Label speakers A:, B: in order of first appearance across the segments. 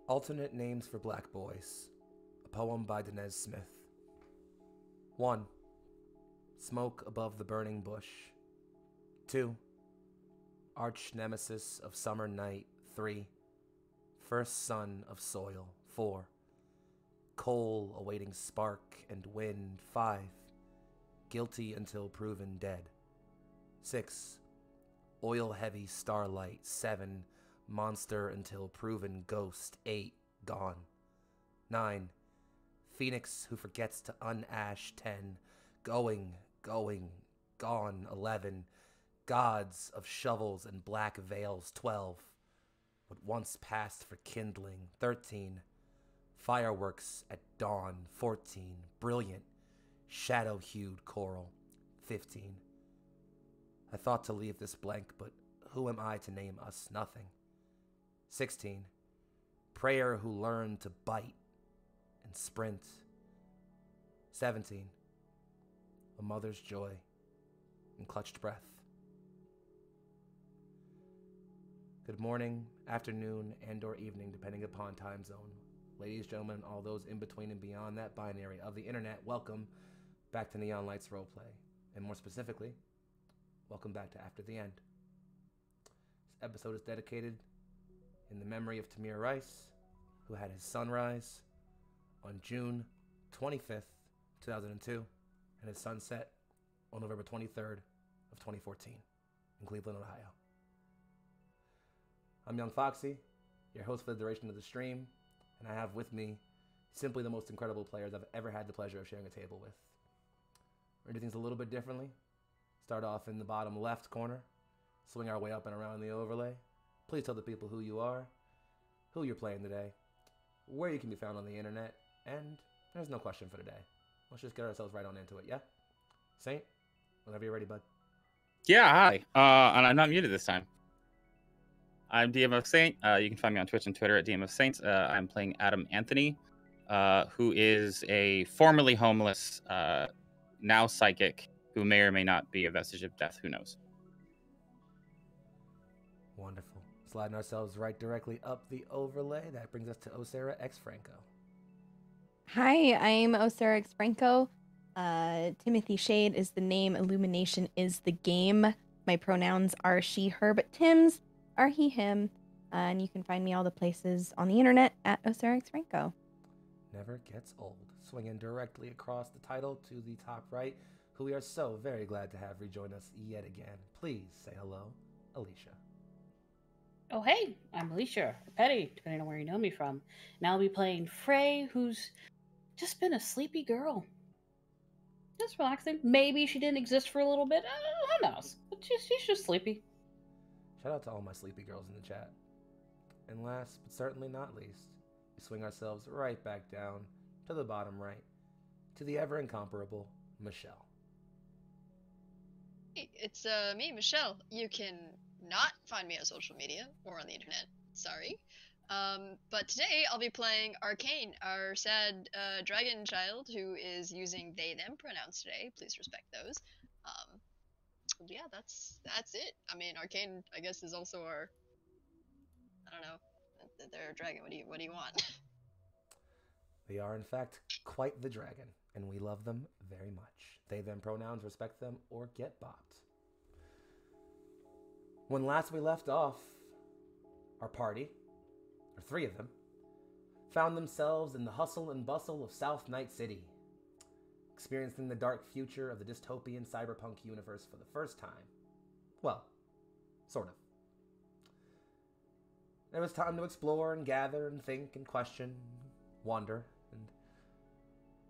A: Alternate Names for Black Boys, a poem by Denez Smith. 1. Smoke above the burning bush. 2. Arch nemesis of summer night. 3. First son of soil. 4. Coal awaiting spark and wind. 5. Guilty until proven dead. 6. Oil-heavy starlight. 7. Monster until proven ghost. 8. Gone. 9. Phoenix who forgets to unash. 10. Going, gone. 11. Gods of shovels and black veils. 12. What once passed for kindling. 13. Fireworks at dawn. 14. Brilliant, shadow-hued coral. 15. I thought to leave this blank, but who am I to name us nothing? 16. Prayer who learned to bite and sprint. 17. A mother's joy and clutched breath. Good morning, afternoon, and/or evening, depending upon time zone. Ladies, gentlemen, all those in between and beyond that binary of the internet, welcome back to Neon Lights Roleplay. And more specifically, welcome back to After the End. This episode is dedicated in the memory of Tamir Rice, who had his sunrise on June 25th, 2002, and his sunset on November 23rd of 2014 in Cleveland, Ohio. I'm Young Foxy, your host for the duration of the stream, and I have with me simply the most incredible players I've ever had the pleasure of sharing a table with. We're going to do things a little bit differently. Start off in the bottom left corner, swing our way up and around the overlay. Please tell the people who you are, who you're playing today, where you can be found on the internet, and there's no question for today. Let's just get ourselves right on into it, yeah? Saint, whenever you're ready, bud.
B: Yeah, hi. And I'm not muted this time. I'm DMF Saint. You can find me on Twitch and Twitter at DMF Saints. I'm playing Adam Anthony, who is a formerly homeless, now psychic, who may or may not be a vestige of death. Who knows?
A: Wonderful. Sliding ourselves right directly up the overlay. That brings us to Osara X Franco.
C: Hi, I'm Osara X Franco. Timothy Shade is the name. Illumination is the game. My pronouns are she, her, but Tim's are he, him. And you can find me all the places on the internet at Osara X Franco.
A: Never gets old. Swinging directly across the title to the top right, who we are so very glad to have rejoin us yet again. Please say hello, Alicia.
D: Oh, hey, I'm Alicia, or Petty, depending on where you know me from. And I'll be playing Frey, who's just been a sleepy girl. Just relaxing. Maybe she didn't exist for a little bit. Who knows? But she's just sleepy.
A: Shout out to all my sleepy girls in the chat. And last, but certainly not least, we swing ourselves right back down to the bottom right, to the ever incomparable Michelle.
E: Hey, it's me, Michelle. You can not find me on social media or on the internet. Sorry. But today I'll be playing Arcane, our sad dragon child who is using they them pronouns today. Please respect those. Yeah, that's it. I mean, Arcane, I guess, is also our, I don't know, they're a dragon. What do you want?
A: They are, in fact, quite the dragon, and we love them very much. They them pronouns, respect them, or get bopped. When last we left off, our party, or 3 of them, found themselves in the hustle and bustle of South Night City, experiencing the dark future of the dystopian cyberpunk universe for the first time. Well, sort of. There was time to explore and gather and think and question, wander, and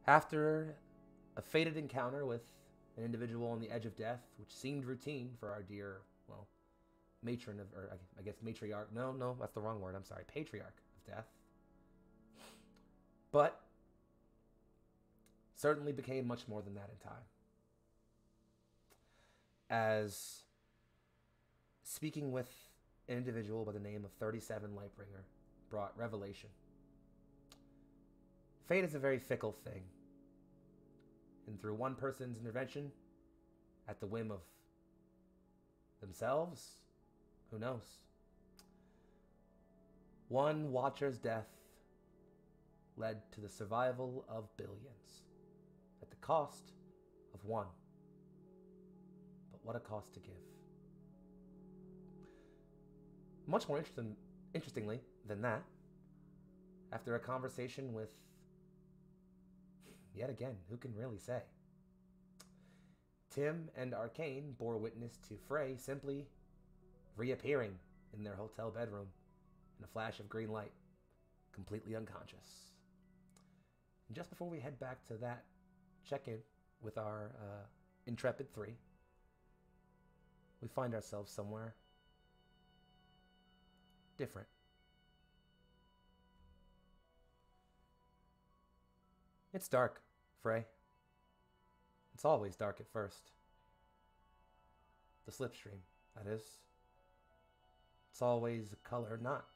A: after a fated encounter with an individual on the edge of death, which seemed routine for our dear, well, matron of, or I guess matriarch, no, that's the wrong word, I'm sorry, patriarch of death. But certainly became much more than that in time. As speaking with an individual by the name of 37 Lightbringer brought revelation. Fate is a very fickle thing. And through one person's intervention, at the whim of themselves, who knows? One watcher's death led to the survival of billions, at the cost of one. But what a cost to give. Much more interestingly than that, after a conversation with, yet again, who can really say? Tim and Arcane bore witness to Frey simply reappearing in their hotel bedroom in a flash of green light, completely unconscious. And just before we head back to that check-in with our Intrepid 3, we find ourselves somewhere different. It's dark, Frey. It's always dark at first. The slipstream, that is. It's always a color, not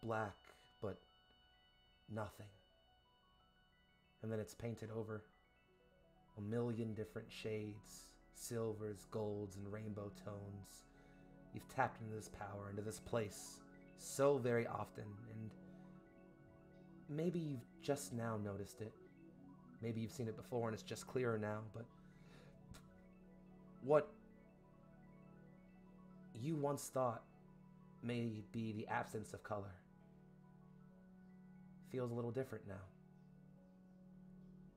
A: black, but nothing. And then it's painted over a million different shades, silvers, golds, and rainbow tones. You've tapped into this power, into this place, so very often, and maybe you've just now noticed it. Maybe you've seen it before and it's just clearer now, but what you once thought may be the absence of color feels a little different now.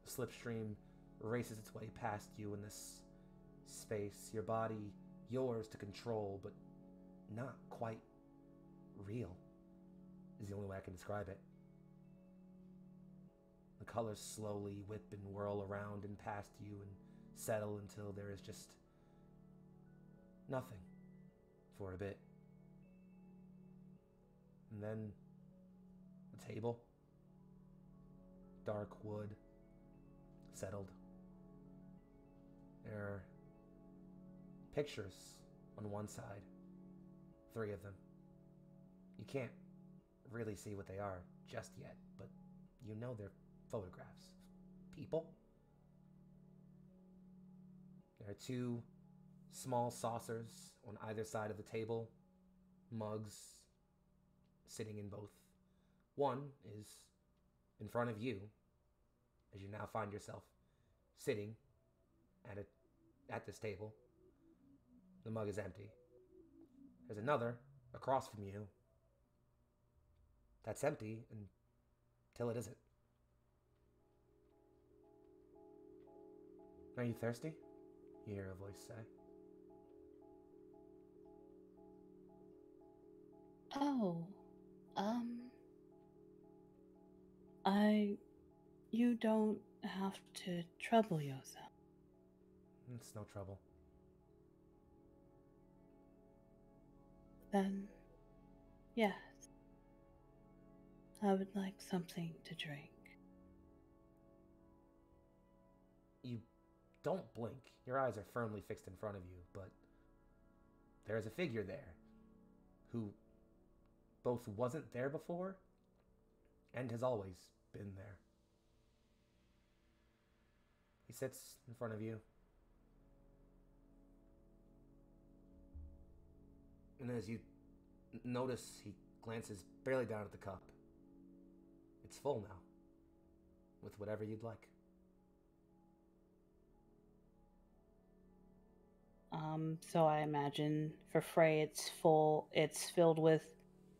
A: The slipstream races its way past you in this space, your body yours to control, but not quite real, is the only way I can describe it. The colors slowly whip and whirl around and past you and settle until there is just nothing for a bit. And then the table, dark wood, settled. There are pictures on one side, 3 of them. You can't really see what they are just yet, but you know they're photographs of people. There are 2 small saucers on either side of the table, mugs sitting in both. One is in front of you, as you now find yourself sitting at this table. The mug is empty. There's another across from you that's empty until it isn't. Are you thirsty? You hear a voice say.
D: Oh, you don't have to trouble yourself.
A: It's no trouble.
D: Then, yes, I would like something to drink.
A: You don't blink. Your eyes are firmly fixed in front of you, but there is a figure there who both wasn't there before and has always been there. He sits in front of you. And as you notice, he glances barely down at the cup. It's full now, with whatever you'd like.
D: So I imagine for Frey it's full, it's filled with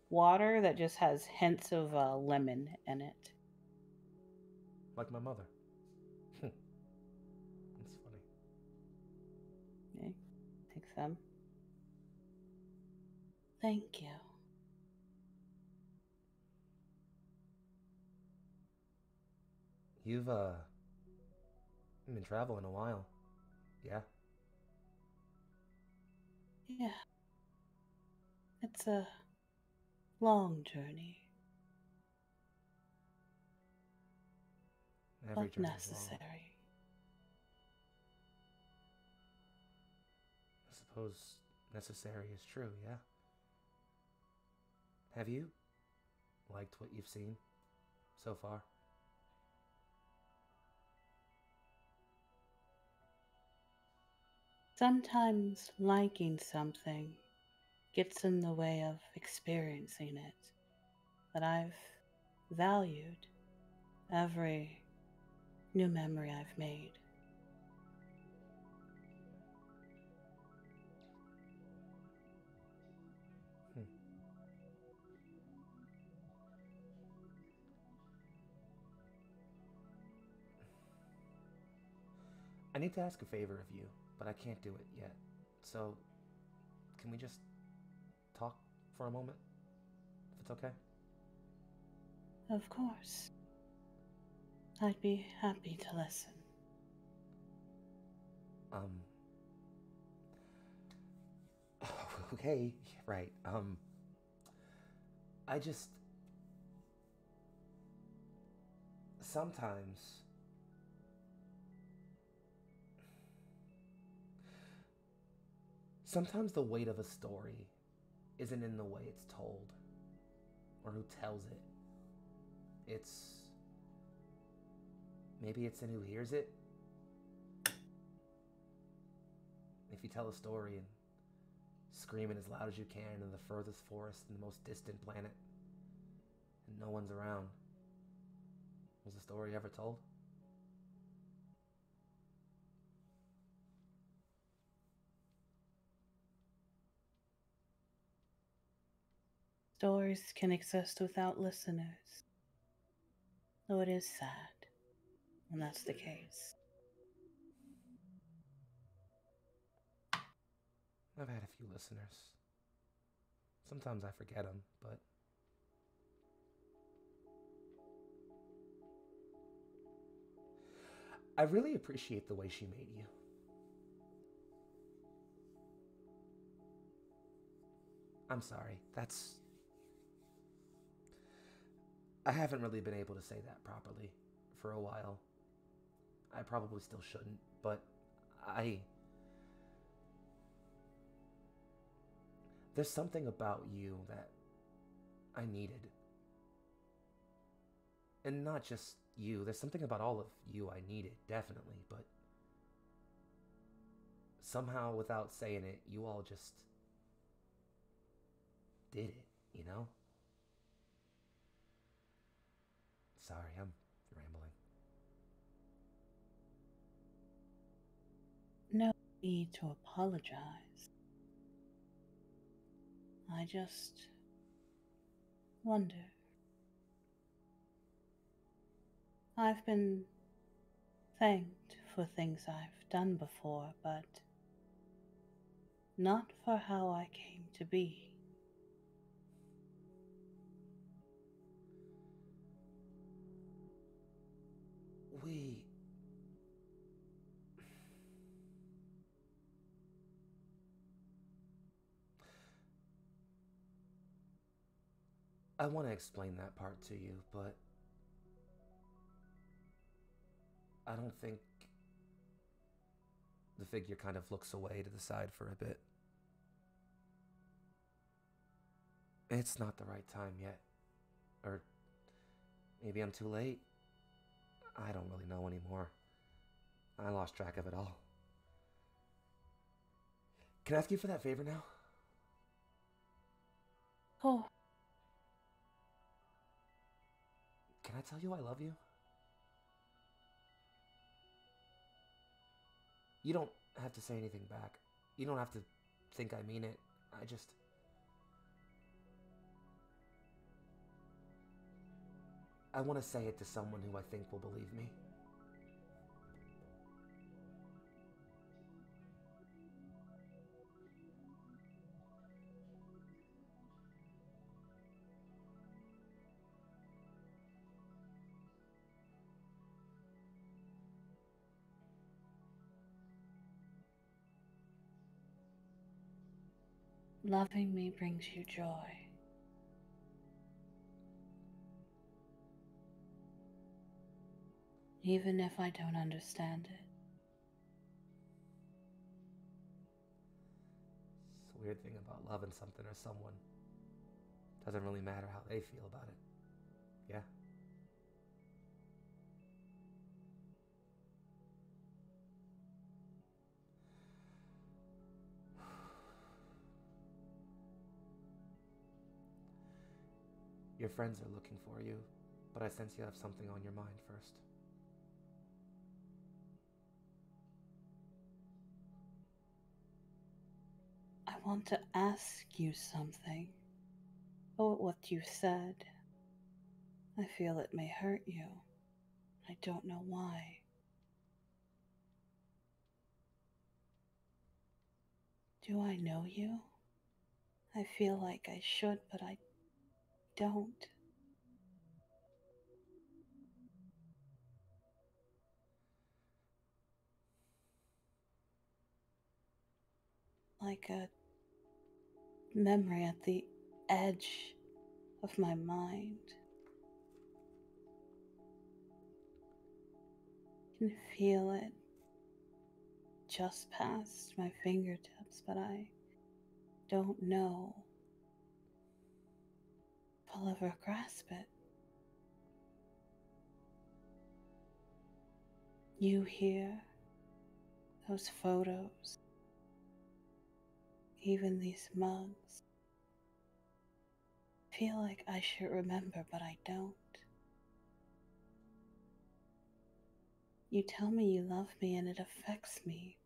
D: water that just has hints of lemon in it.
A: Like my mother. That's funny.
D: Okay, take some. Thank you.
A: You've been traveling a while. Yeah?
D: Yeah. It's a long journey.
A: Every
D: But
A: journey's
D: necessary.
A: long. I suppose necessary is true, yeah? Have you liked what you've seen so far?
D: Sometimes liking something gets in the way of experiencing it that I've valued every new memory I've made.
A: I need to ask a favor of you, but I can't do it yet. So, can we just talk for a moment? If it's okay?
D: Of course. I'd be happy to listen.
A: Okay, right. I just... Sometimes... Sometimes the weight of a story isn't in the way it's told, or who tells it. Maybe it's in who hears it. If you tell a story and scream it as loud as you can in the furthest forest in the most distant planet, and no one's around, was the story ever told?
D: Stories can exist without listeners. Though it is sad when that's the case.
A: I've had a few listeners. Sometimes I forget them, but... I really appreciate the way she made you. I'm sorry, I haven't really been able to say that properly for a while. I probably still shouldn't, but there's something about you that I needed. And not just you, there's something about all of you I needed, definitely, but somehow without saying it, you all just did it, you know? Sorry, I'm rambling.
D: No need to apologize. I just wonder. I've been thanked for things I've done before, but not for how I came to be.
A: I want to explain that part to you, but I don't think... The figure kind of looks away to the side for a bit. It's not the right time yet. Or maybe I'm too late. I don't really know anymore. I lost track of it all. Can I ask you for that favor now?
D: Oh,
A: Can I tell you I love you? You don't have to say anything back. You don't have to think I mean it. I want to say it to someone who I think will believe me.
D: loving me brings you joy. Even if I don't understand it.
A: It's a weird thing about loving something or someone. Doesn't really matter how they feel about it. Yeah? Your friends are looking for you. But I sense you have something on your mind first.
D: I want to ask you something. But what you said, I feel it may hurt you. I don't know why. Do I know you? I feel like I should, but I don't. Like a memory at the edge of my mind. I can feel it just past my fingertips, but I don't know if I'll ever grasp it. You here, those photos, even these mugs. I feel like I should remember, but I don't. You tell me you love me and it affects me,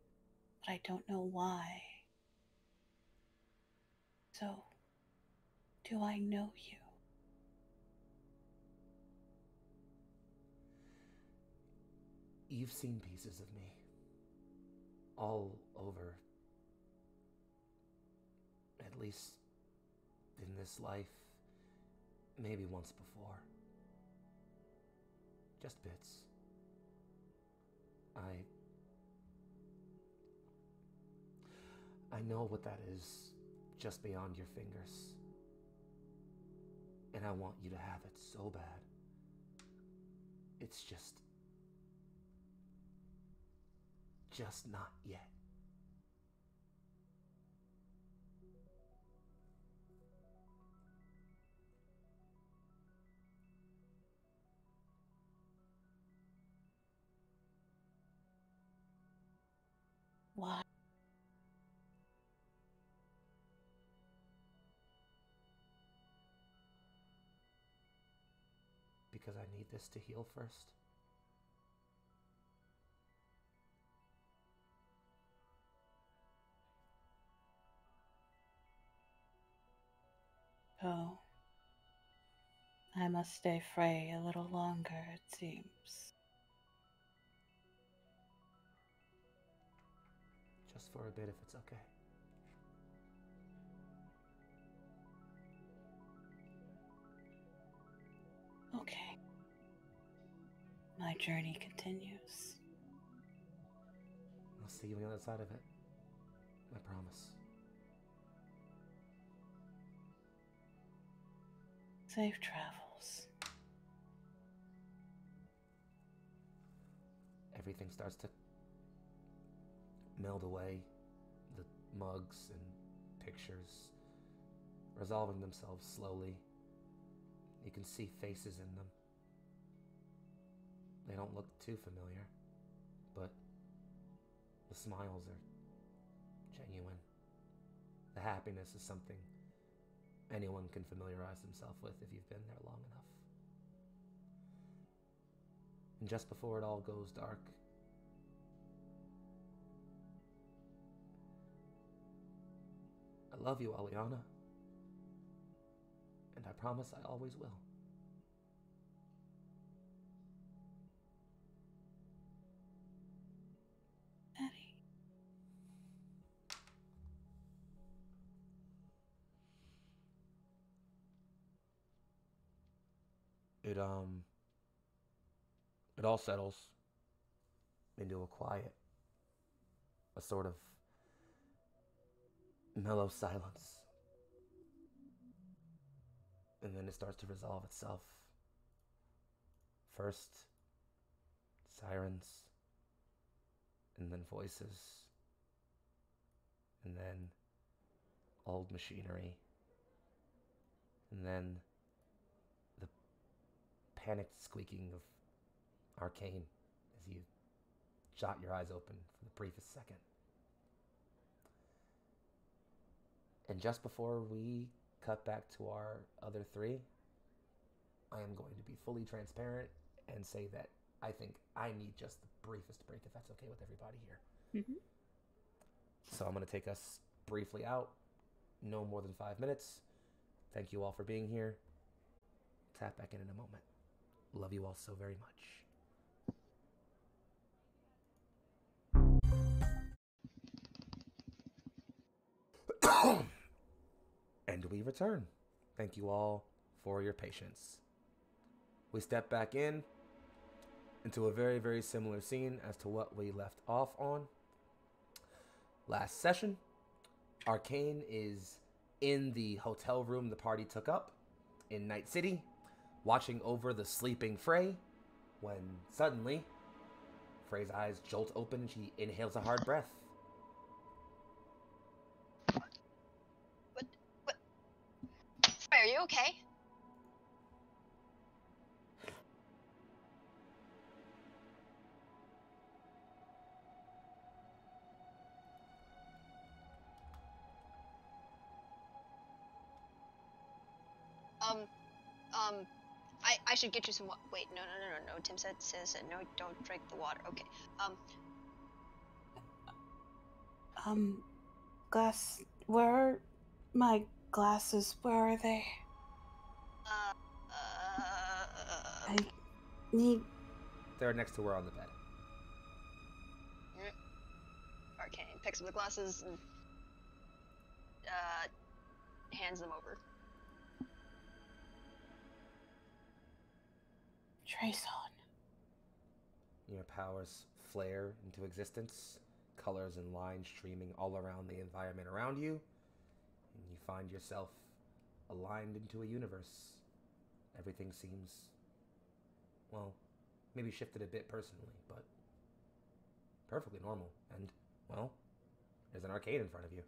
D: but I don't know why. So, do I know you?
A: You've seen pieces of me. All over. At least in this life. Maybe once before. Just bits. I know what that is just beyond your fingers. And I want you to have it so bad. It's just not yet.
D: Why?
A: Because I need this to heal first.
D: Oh, I must stay Frey a little longer, it seems.
A: Just for a bit if it's okay.
D: Okay. My journey continues.
A: I'll see you on the other side of it. I promise.
D: Safe travels.
A: Everything starts to meld away. The mugs and pictures resolving themselves slowly. You can see faces in them. They don't look too familiar, but the smiles are genuine. The happiness is something anyone can familiarize themselves with if you've been there long enough. And just before it all goes dark, I love you, Aliana. And I promise I always will.
D: Eddie.
A: It all settles into a quiet, a sort of mellow silence. And then it starts to resolve itself. First, sirens, and then voices, and then old machinery, and then the panicked squeaking of Arcane as you shot your eyes open for the briefest second. And just before we cut back to our other three, I am going to be fully transparent and say that I think I need just the briefest break, if that's okay with everybody here.
D: Mm-hmm.
A: So I'm going to take us briefly out. No more than 5 minutes. Thank you all for being here. Tap back in a moment. Love you all so very much. And we return. Thank you all for your patience. We step back into a very, very similar scene as to what we left off on. Last session, Arcane is in the hotel room the party took up in Night City, watching over the sleeping Frey, when suddenly Frey's eyes jolt open and she inhales a hard breath.
E: What? Frey, are you okay? I should get you some water. Wait, no. Tim says no, don't drink the water. Okay.
F: Glass. Where are my glasses? Where are they? I need.
A: They're next to her on the bed.
E: Arcane picks up the glasses and hands them over.
F: Trace on.
A: Your powers flare into existence, colors and lines streaming all around the environment around you, and you find yourself aligned into a universe. Everything seems, well, maybe shifted a bit personally, but perfectly normal. And, well, there's an arcade in front of you.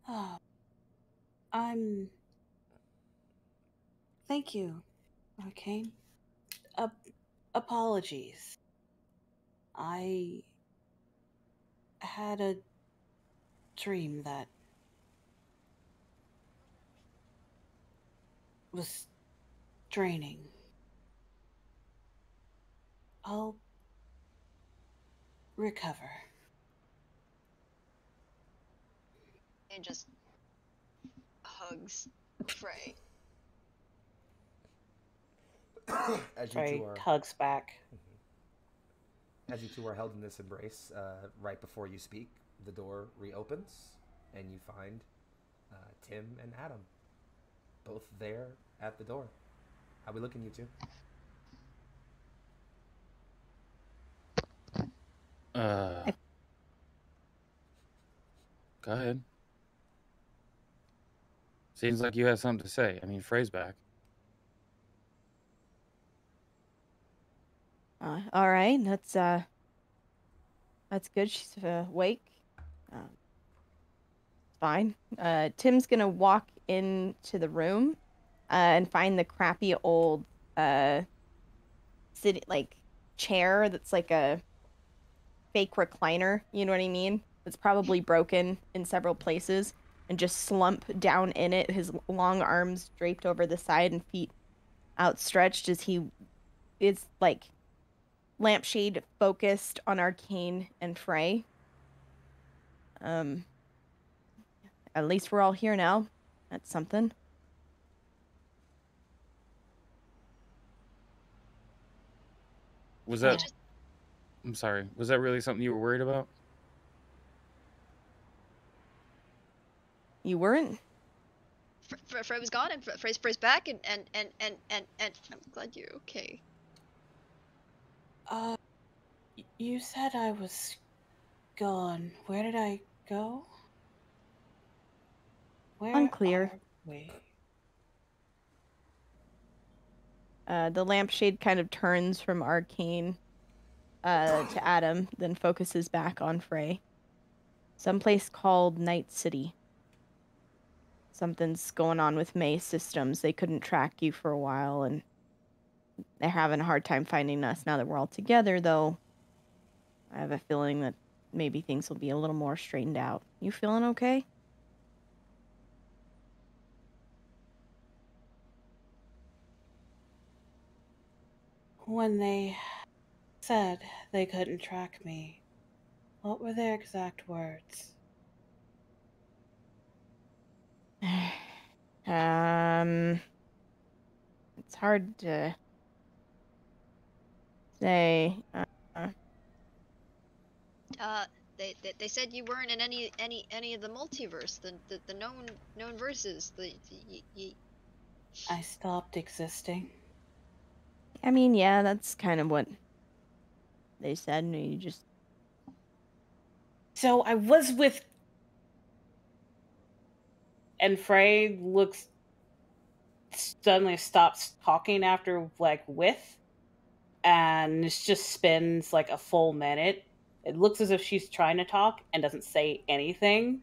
F: Oh. Thank you, Arcane. Apologies. I had a dream that was draining. I'll recover.
E: And just hugs Frey.
A: As you
F: Frey
A: two are,
F: tugs back.
A: as you two are held in this embrace, right before you speak, the door reopens, and you find Tim and Adam, both there at the door. How we looking, you two?
B: Go ahead. Seems like you have something to say. I mean, Frey's back.
C: All right, that's good. She's awake. Fine. Tim's gonna walk into the room and find the crappy old chair that's like a fake recliner. You know what I mean? It's probably broken in several places, and just slump down in it, his long arms draped over the side and feet outstretched as he is like lampshade focused on Arcane and Frey. At least we're all here now. That's something.
B: Was that... I'm sorry. Was that really something you were worried about?
C: You weren't?
E: Frey was gone, and Frey's back, and I'm glad you're okay.
F: You said I was gone. Where did I go? Where
C: Unclear.
F: are we?
C: The lampshade kind of turns from Arcane to Adam, then focuses back on Frey. Someplace called Night City. Something's going on with May's systems. They couldn't track you for a while, and they're having a hard time finding us now that we're all together, though. I have a feeling that maybe things will be a little more straightened out. You feeling okay?
F: when they said they couldn't track me, what were their exact words?
C: It's hard to say.
E: They said you weren't in any of the multiverse, the known verses.
F: I stopped existing.
C: I mean, yeah, that's kind of what they said. And you just
F: So I was with. And Frey looks, suddenly stops talking after like with, and it just spins like a full minute. It looks as if she's trying to talk and doesn't say anything,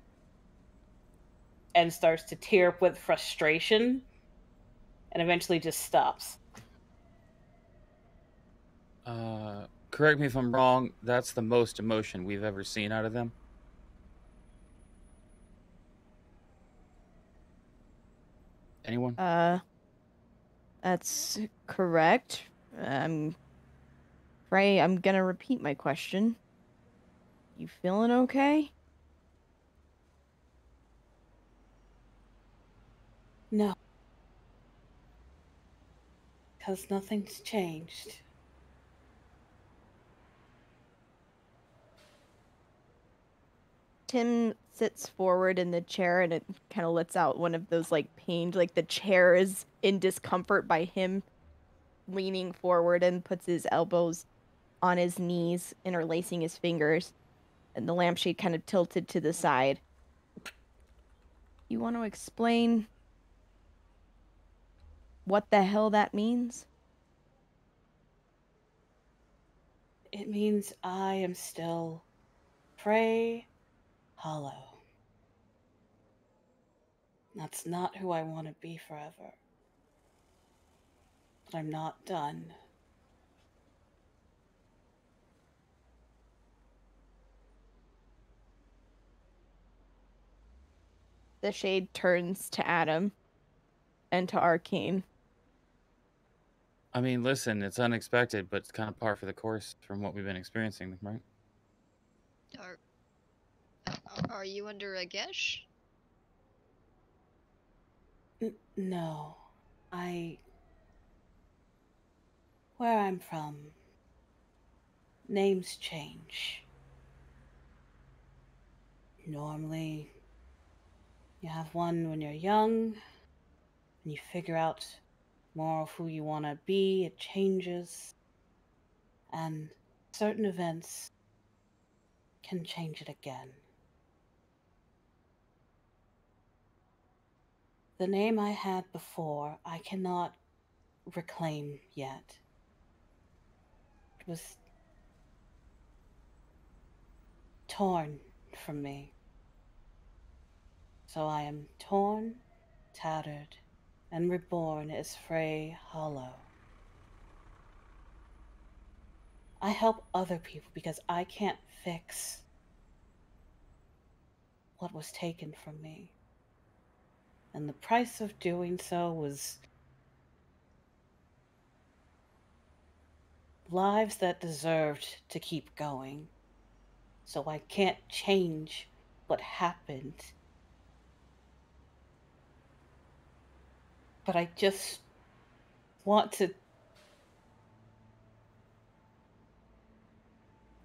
F: and starts to tear up with frustration, and eventually just stops.
B: Correct me if I'm wrong, that's the most emotion we've ever seen out of them. Anyone?
C: That's correct. Frey, I'm gonna repeat my question. You feeling okay?
F: No. Because nothing's changed.
C: Tim sits forward in the chair and it kind of lets out one of those like pained, like the chair is in discomfort by him leaning forward, and puts his elbows on his knees, interlacing his fingers, and the lampshade kind of tilted to the side. You want to explain what the hell that means?
F: It means I am still Frey Hollow. That's not who I want to be forever. But I'm not done.
C: The shade turns to Adam and to Arcane.
B: I mean, listen, it's unexpected, but it's kind of par for the course from what we've been experiencing, right?
E: Are you under a gesh?
F: No. Where I'm from, names change. Normally, you have one when you're young, and you figure out more of who you want to be, it changes, and certain events can change it again. The name I had before, I cannot reclaim yet. It was torn from me. So I am torn, tattered, and reborn as Frey Hollow. I help other people because I can't fix what was taken from me. And the price of doing so was lives that deserved to keep going. So I can't change what happened. But I just want to...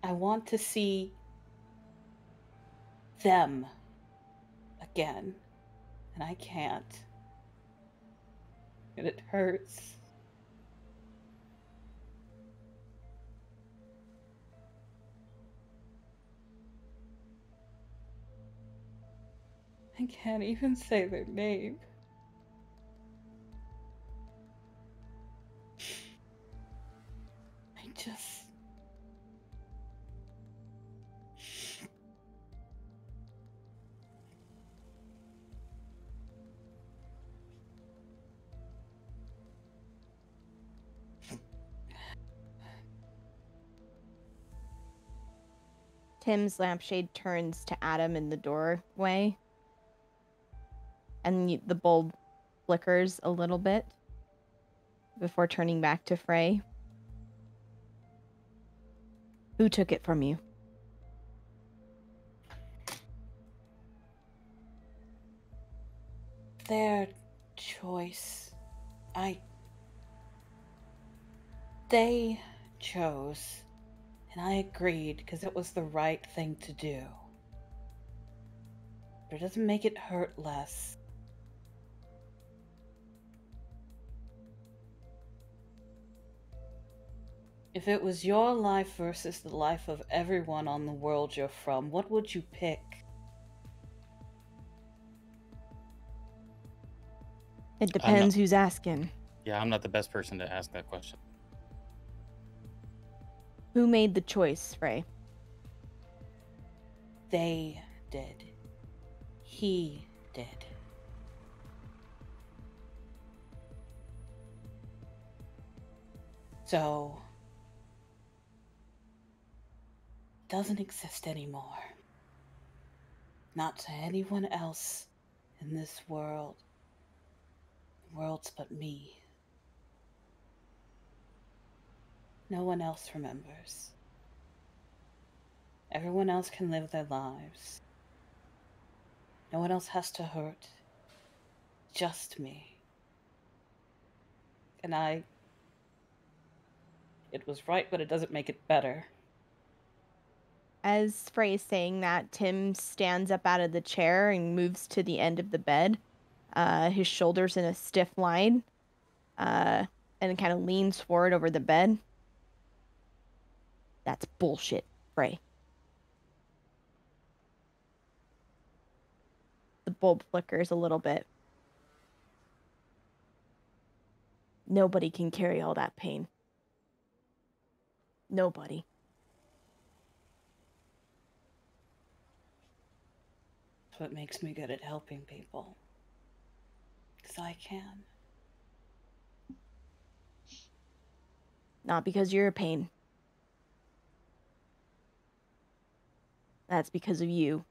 F: I want to see them again. And I can't. And it hurts. I can't even say their name. I just...
C: Tim's lampshade turns to Adam in the doorway, and the bulb flickers a little bit before turning back to Frey. Who took it from you?
F: Their choice. They chose, and I agreed because it was the right thing to do. But it doesn't make it hurt less. If it was your life versus the life of everyone on the world you're from, what would you pick?
C: It depends who's asking.
B: Yeah, I'm not the best person to ask that question.
C: Who made the choice, Frey?
F: They did. He did. So, it doesn't exist anymore. Not to anyone else in this world. The world's but me. No one else remembers. Everyone else can live their lives. No one else has to hurt. Just me. And it was right, but it doesn't make it better.
C: As Frey is saying that, Tim stands up out of the chair and moves to the end of the bed, his shoulders in a stiff line, and kind of leans forward over the bed. That's bullshit, Frey. The bulb flickers a little bit. Nobody can carry all that pain. Nobody.
F: That's what makes me good at helping people. Because I can.
C: Not because you're a pain. That's because of you.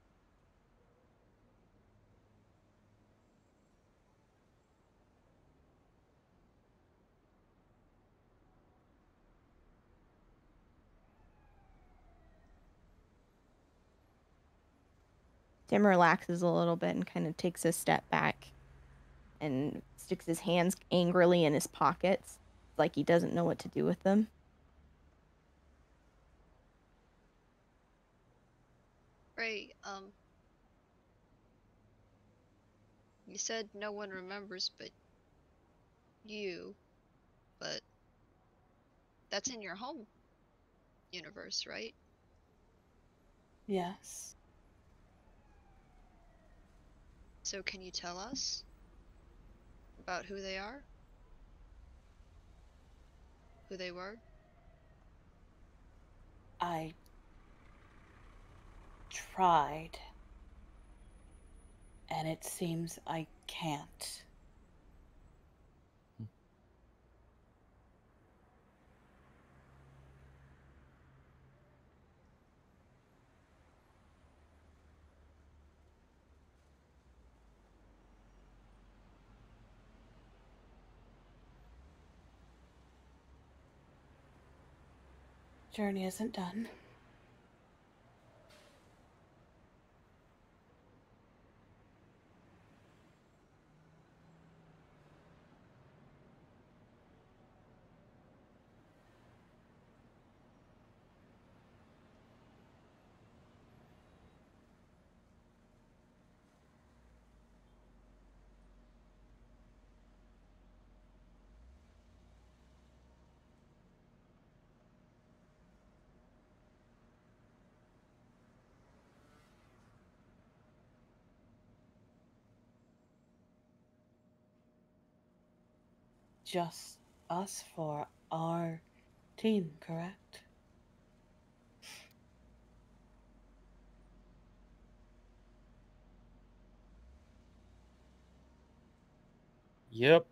C: Tim relaxes a little bit and kind of takes a step back and sticks his hands angrily in his pockets, like he doesn't know what to do with them.
E: Ray, you said no one remembers but you, but that's in your home universe, right?
F: Yes.
E: So can you tell us about who they are? Who they were?
F: I tried. And it seems I can't. Journey isn't done. Just us for our team, correct?
B: Yep.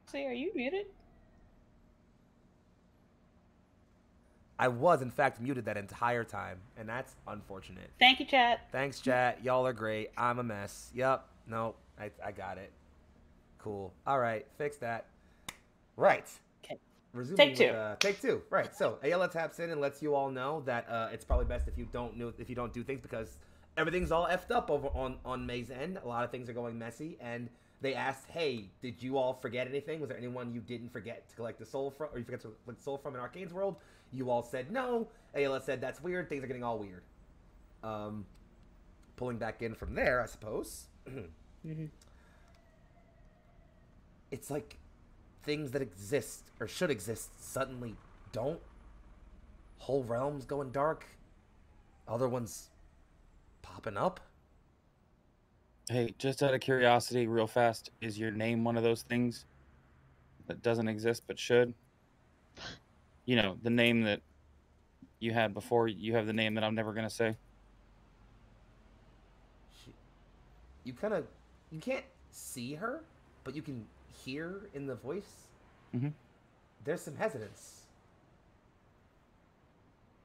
F: See, are you muted?
A: I was, in fact, muted that entire time, and that's unfortunate.
F: Thank you, chat.
A: Thanks, chat. Y'all are great. I'm a mess. Yep. Nope. I got it. Cool. All right. Fix that. Right.
F: Okay.
A: Resuming
F: Take two.
A: with, take two. Right. So Ayala taps in and lets you all know that it's probably best if you don't do things, because everything's all effed up over on May's end. A lot of things are going messy, and they asked, "Hey, did you all forget anything? Was there anyone you didn't forget to collect the soul from, or you forget to collect the soul from in Arcane's world?" You all said no. Ayala said that's weird. Things are getting all weird. Pulling back in from there, I suppose.
F: Mm-hmm.
A: It's like things that exist or should exist suddenly don't. Whole realms going dark. Other ones popping up.
B: Hey, just out of curiosity, real fast, is your name one of those things that doesn't exist but should? You know, the name that you had before, you have the name that I'm never going to say.
A: You can't see her, but you can hear in the voice.
B: Mm-hmm.
A: There's some hesitance.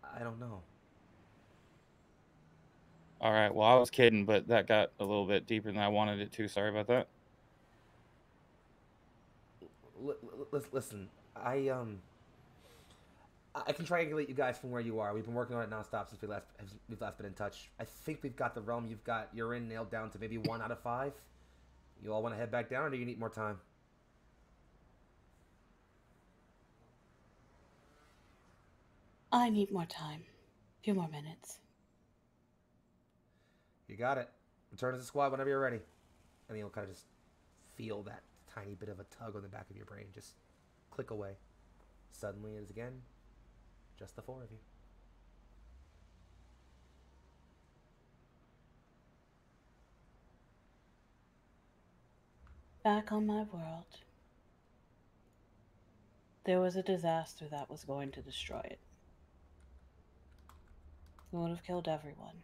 A: I don't know.
B: All right, well, I was kidding, but that got a little bit deeper than I wanted it to. Sorry about that.
A: Listen, I can triangulate you guys from where you are. We've been working on it nonstop since we've last been in touch. I think we've got the realm you're in nailed down to maybe 1 out of 5. You all want to head back down, or do you need more time?
F: I need more time. A few more minutes.
A: You got it. Return to the squad whenever you're ready. And you'll kind of just feel that tiny bit of a tug on the back of your brain just click away. Suddenly it is again just the 4 of you.
F: Back on my world. There was a disaster that was going to destroy it. It would have killed everyone.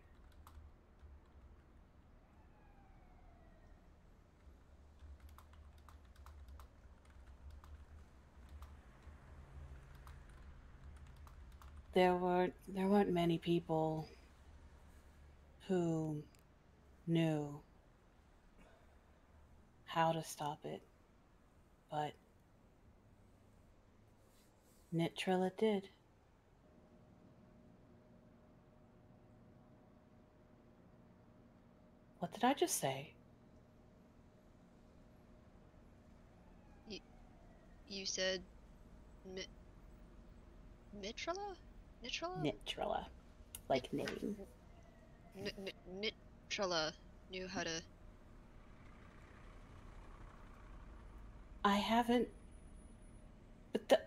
F: There weren't many people who knew how to stop it, but Nitrilla did. What did I just say?
E: You said Mitrilla? Nitrilla?
F: Nitrilla. Like name.
E: Nitrilla knew how to...
F: I haven't... But the...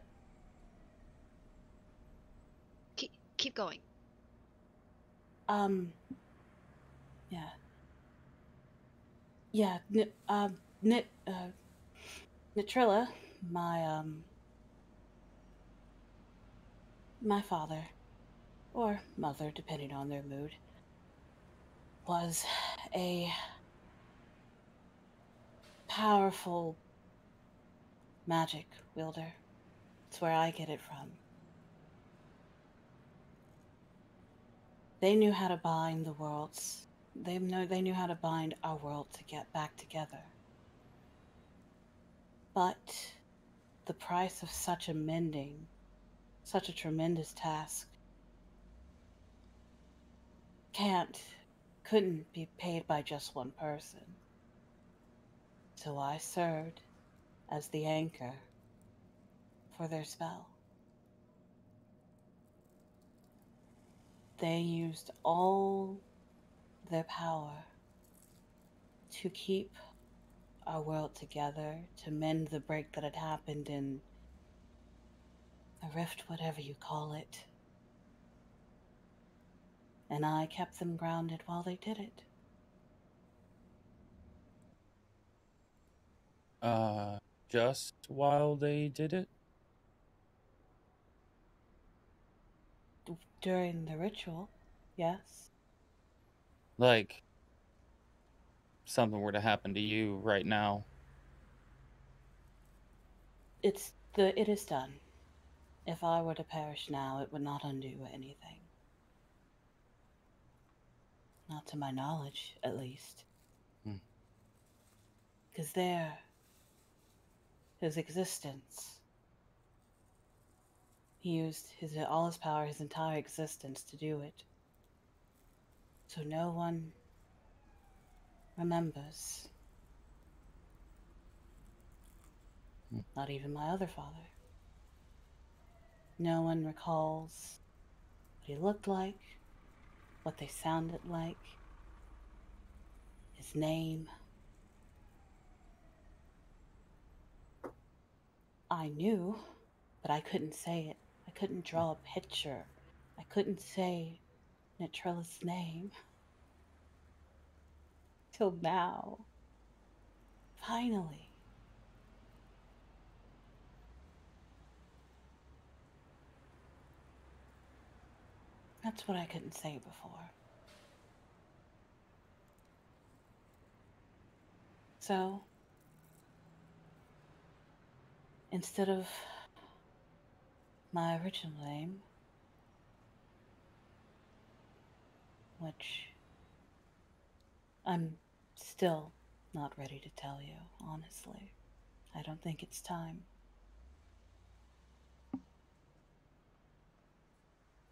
E: Keep going.
F: Yeah. Yeah, Nitrilla, my father, or mother, depending on their mood, was a powerful magic wielder. It's where I get it from. They knew how to bind the worlds. They knew how to bind our world to get back together. But the price of such a mending, such a tremendous task, couldn't be paid by just one person. So I served as the anchor for their spell. They used all their power to keep our world together, to mend the break that had happened in a rift, whatever you call it. And I kept them grounded while they did it.
B: Just while they did it?
F: During the ritual, yes.
B: Like, something were to happen to you right now.
F: It is done. If I were to perish now, it would not undo anything. Not to my knowledge, at least. Because his existence, he used all his power, his entire existence to do it. So no one remembers. Not even my other father. No one recalls what he looked like, what they sounded like, his name. I knew, but I couldn't say it. I couldn't draw a picture. I couldn't say Netrilla's name. Till now. Finally. That's what I couldn't say before. So, instead of my original name, which I'm still not ready to tell you, honestly. I don't think it's time.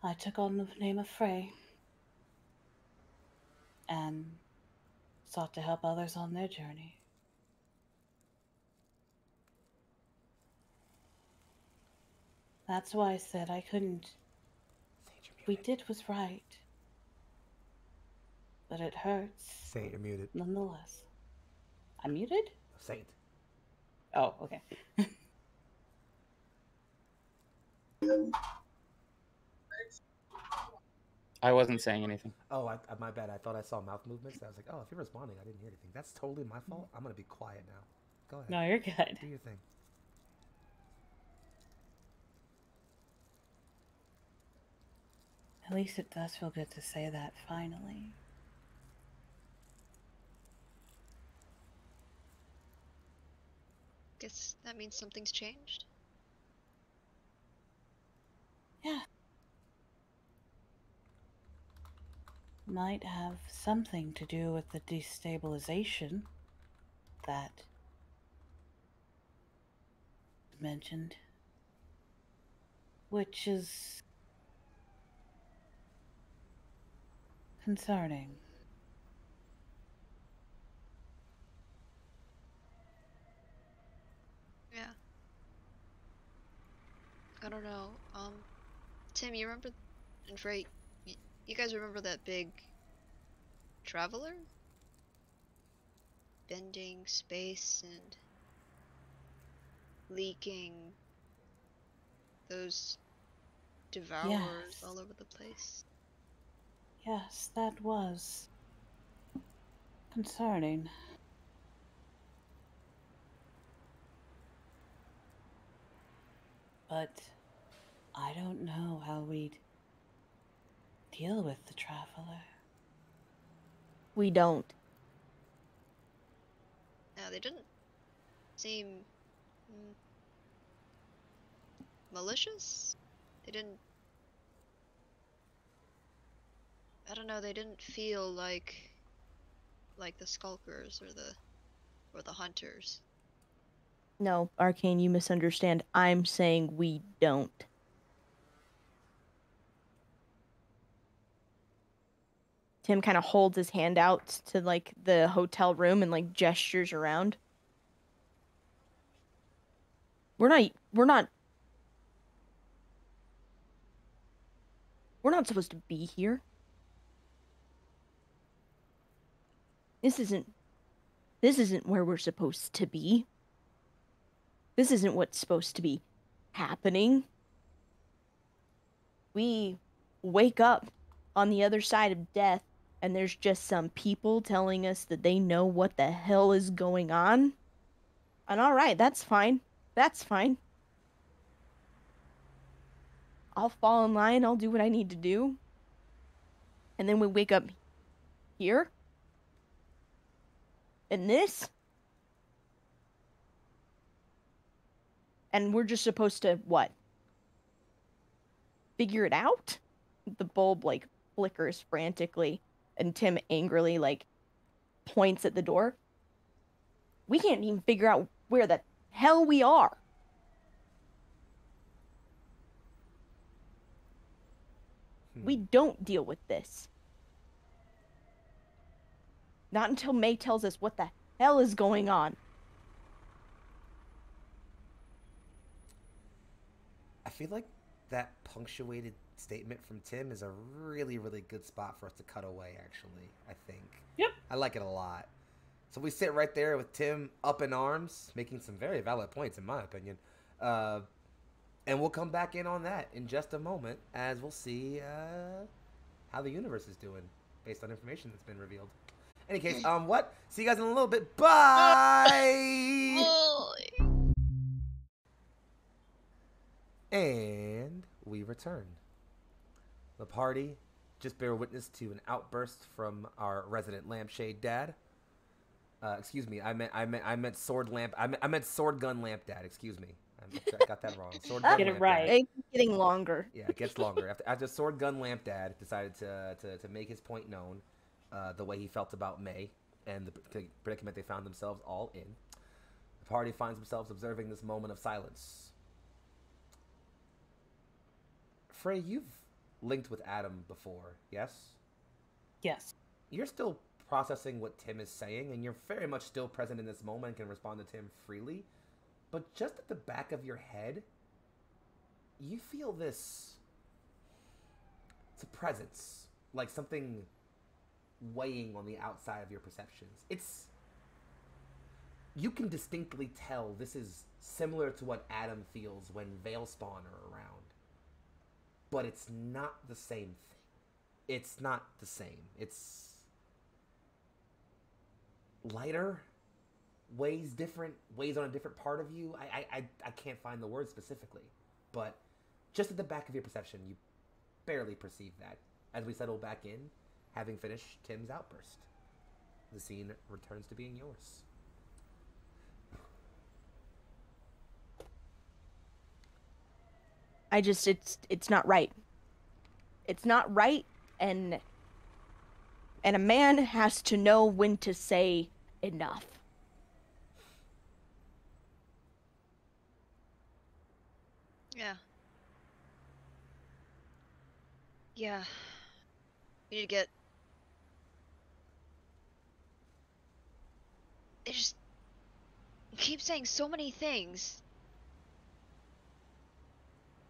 F: I took on the name of Frey and sought to help others on their journey. That's why I said I couldn't. What we did was right. But it hurts.
A: Saint, you're muted.
F: Nonetheless. I'm muted?
A: Saint.
F: Oh, okay.
B: I wasn't saying anything.
A: Oh, my bad. I thought I saw mouth movements. I was like, oh, if you're responding, I didn't hear anything. That's totally my fault. I'm going to be quiet now. Go ahead.
F: No, you're good.
A: Do your thing.
F: At least it does feel good to say that, finally.
E: Guess that means something's changed.
F: Yeah. Might have something to do with the destabilization that mentioned, which is concerning.
E: Yeah. I don't know. Tim, you remember, and Frey, you guys remember that big traveler? Bending space and leaking those devourers all over the place.
F: Yes, that was concerning. But I don't know how we'd deal with the traveler.
C: We don't.
E: No, they didn't seem malicious. They didn't. I don't know. They didn't feel like the skulkers or the hunters.
C: No, Arcane, you misunderstand. I'm saying we don't. Tim kind of holds his hand out to like the hotel room and like gestures around. We're not supposed to be here. This isn't where we're supposed to be. This isn't what's supposed to be happening. We wake up on the other side of death, and there's just some people telling us that they know what the hell is going on. And alright, that's fine. That's fine. I'll fall in line, I'll do what I need to do. And then we wake up here. In this. And we're just supposed to, what? figure it out? The bulb, like, flickers frantically, and Tim angrily, like, points at the door. We can't even figure out where the hell we are. We don't deal with this. Not until May tells us what the hell is going on.
A: I feel like that punctuated statement from Tim is a really, really good spot for us to cut away, actually, I think.
F: Yep.
A: I like it a lot. So we sit right there with Tim up in arms, making some very valid points, in my opinion. And we'll come back in on that in just a moment, as we'll see how the universe is doing based on information that's been revealed. Any case, what? See you guys in a little bit. Bye! And we return. The party just bear witness to an outburst from our resident lampshade dad. Excuse me, I meant sword lamp. I meant sword gun lamp dad. Excuse me, I got that wrong. Sword gun
F: Get it
A: lamp
F: right.
A: Dad.
C: It's getting longer.
A: Yeah, it gets longer. After sword gun lamp dad decided to make his point known, the way he felt about May and the predicament they found themselves all in. The party finds themselves observing this moment of silence. Frey, you've linked with Adam before, yes?
F: Yes.
A: You're still processing what Tim is saying, and you're very much still present in this moment and can respond to Tim freely. But just at the back of your head, you feel this... It's a presence, like something weighing on the outside of your perceptions. It's... You can distinctly tell this is similar to what Adam feels when Veilspawn are around. But it's not the same thing. It's not the same. It's lighter, weighs different, weighs on a different part of you. I can't find the word specifically. But just at the back of your perception, you barely perceive that. As we settle back in, having finished Tim's outburst, the scene returns to being yours.
C: It's not right. It's not right, and a man has to know when to say enough.
E: Yeah. Yeah. We need to get... They just keep saying so many things.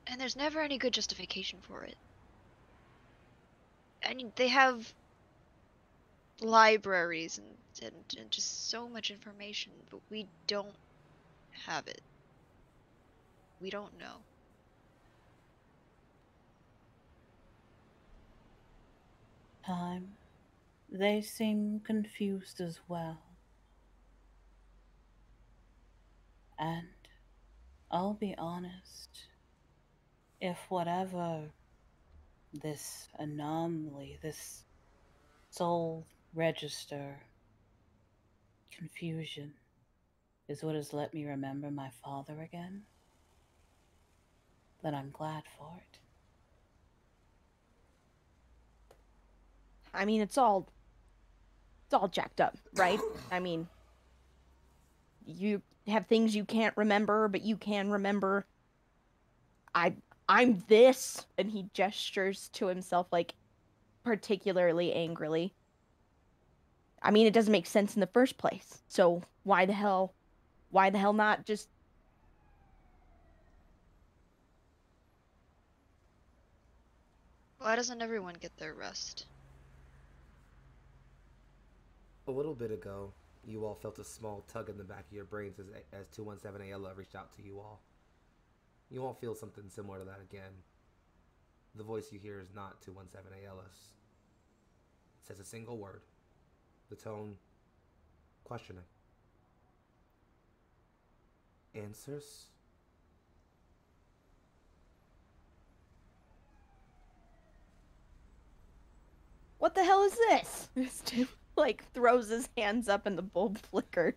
E: And there's never any good justification for it. I mean, they have libraries and just so much information, but we don't have it. We don't know.
F: Time. They seem confused as well. And I'll be honest, if whatever this anomaly, this soul register confusion is what has let me remember my father again, then I'm glad for it.
C: I mean, it's all jacked up, right? I mean, you have things you can't remember, but you can remember. I'm this, and he gestures to himself, like, particularly angrily. I mean, it doesn't make sense in the first place. So why the hell not just...
E: Why doesn't everyone get their rest?
A: A little bit ago, you all felt a small tug in the back of your brains as 217 Ayala reached out to you all. You all feel something similar to that again. The voice you hear is not 217 Ayala's. It says a single word. The tone, questioning. Answers?
C: What the hell is this? Tim, like, throws his hands up and the bulb flickers.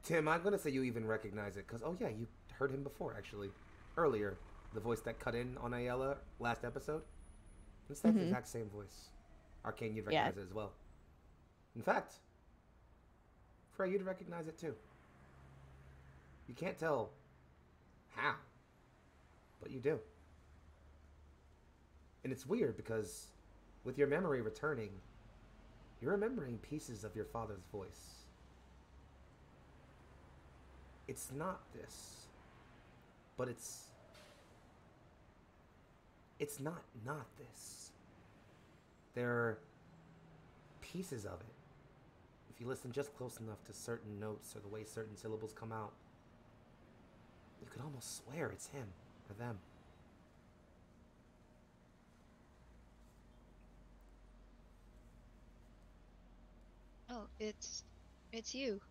A: Tim, I'm gonna say you even recognize it, because, oh yeah, you heard him before, actually. Earlier. the voice that cut in on Ayala last episode. It's that exact same voice. Arcane, you'd recognize it as well. In fact, Frey, you'd recognize it too. You can't tell how, but you do. And it's weird because with your memory returning, you're remembering pieces of your father's voice. It's not this, but it's not this. There are pieces of it. If you listen just close enough to certain notes or the way certain syllables come out, you could almost swear it's him or them.
E: Oh, it's you.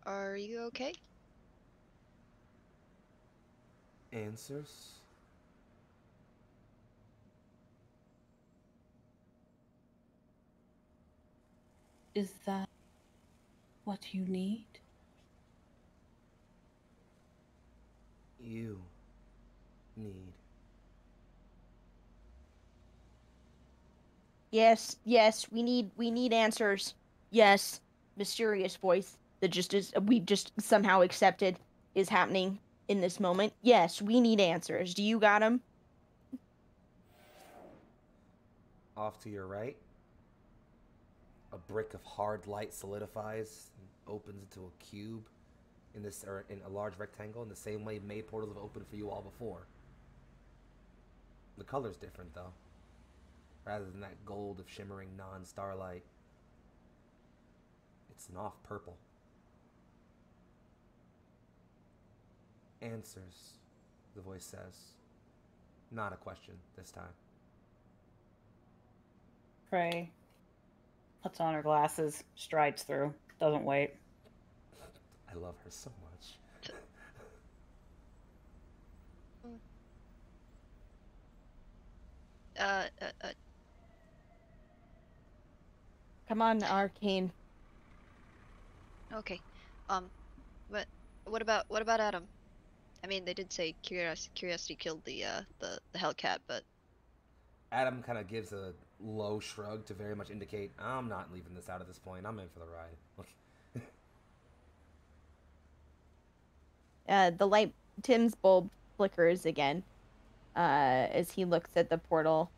E: Are you okay?
A: Answers?
F: Is that what you need?
A: You need.
G: Yes, we need answers. Yes, mysterious voice that just is we just somehow accepted is happening in this moment. Yes, we need answers. Do you got them?
A: Off to your right, a brick of hard light solidifies and opens into a cube in a large rectangle in the same way May portals have opened for you all before. The color's different though. Rather than that gold of shimmering non-starlight, it's an off purple. Answers, the voice says. Not a question this time.
F: Frey puts on her glasses, strides through, doesn't wait.
A: I love her so much.
G: Come on, Arcane.
E: Okay. But what about Adam? I mean, they did say curiosity killed the Hellcat, but
A: Adam kind of gives a low shrug to very much indicate, I'm not leaving this out at this point. I'm in for the ride.
G: The light, Tim's bulb flickers again as he looks at the portal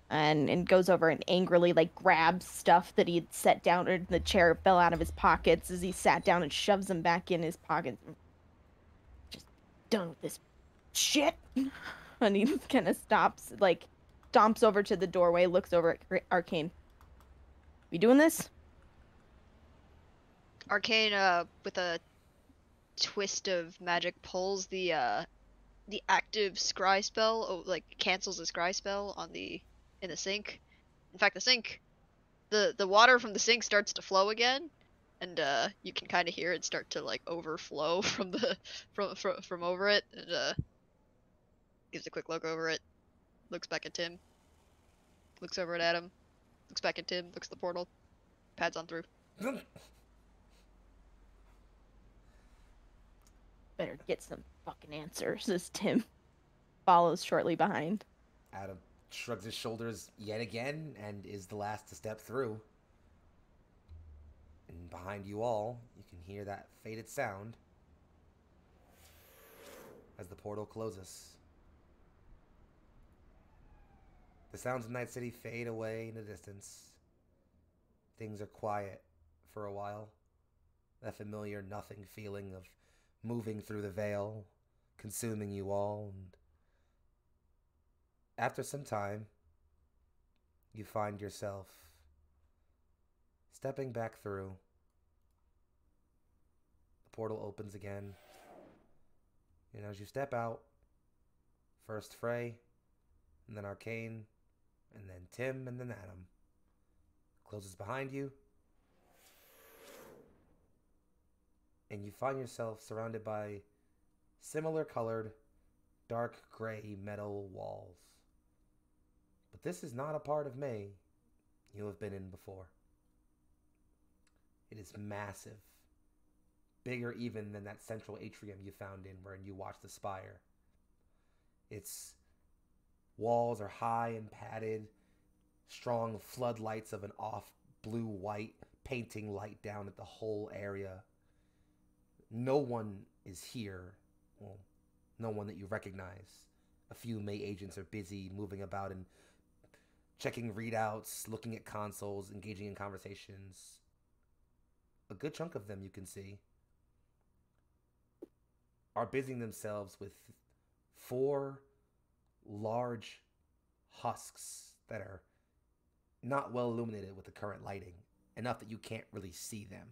G: and goes over and angrily grabs stuff that he had set down, or the chair fell out of his pockets as he sat down and shoves them back in his pockets. Just done with this shit. And he just kind of stops, stomps over to the doorway, looks over at Arcane. We doing this?
E: Arcane, with a twist of magic, pulls the active scry spell, cancels the scry spell in the sink. In fact, the water from the sink starts to flow again, and you can kind of hear it start to overflow from over it, and gives a quick look over it, looks back at Tim, looks over at Adam, looks back at Tim, looks at the portal, pads on through.
G: Better get some fucking answers, as Tim follows shortly behind.
A: Adam shrugs his shoulders yet again and is the last to step through. And behind you all, you can hear that faded sound as the portal closes. The sounds of Night City fade away in the distance. Things are quiet for a while. That familiar nothing feeling of moving through the veil, consuming you all, and after some time, you find yourself stepping back through. The portal opens again, and as you step out, first Frey, and then Arcane, and then Tim, and then Adam. Closes behind you, and you find yourself surrounded by similar colored, dark gray metal walls. But this is not a part of May you have been in before. It is massive, bigger even than that central atrium you found in where you watched the spire. Its walls are high and padded, strong floodlights of an off blue-white painting light down at the whole area. No one is here. Well, no one that you recognize. A few May agents are busy moving about and checking readouts, looking at consoles, engaging in conversations. A good chunk of them, you can see, are busying themselves with 4 large husks that are not well illuminated with the current lighting, enough that you can't really see them.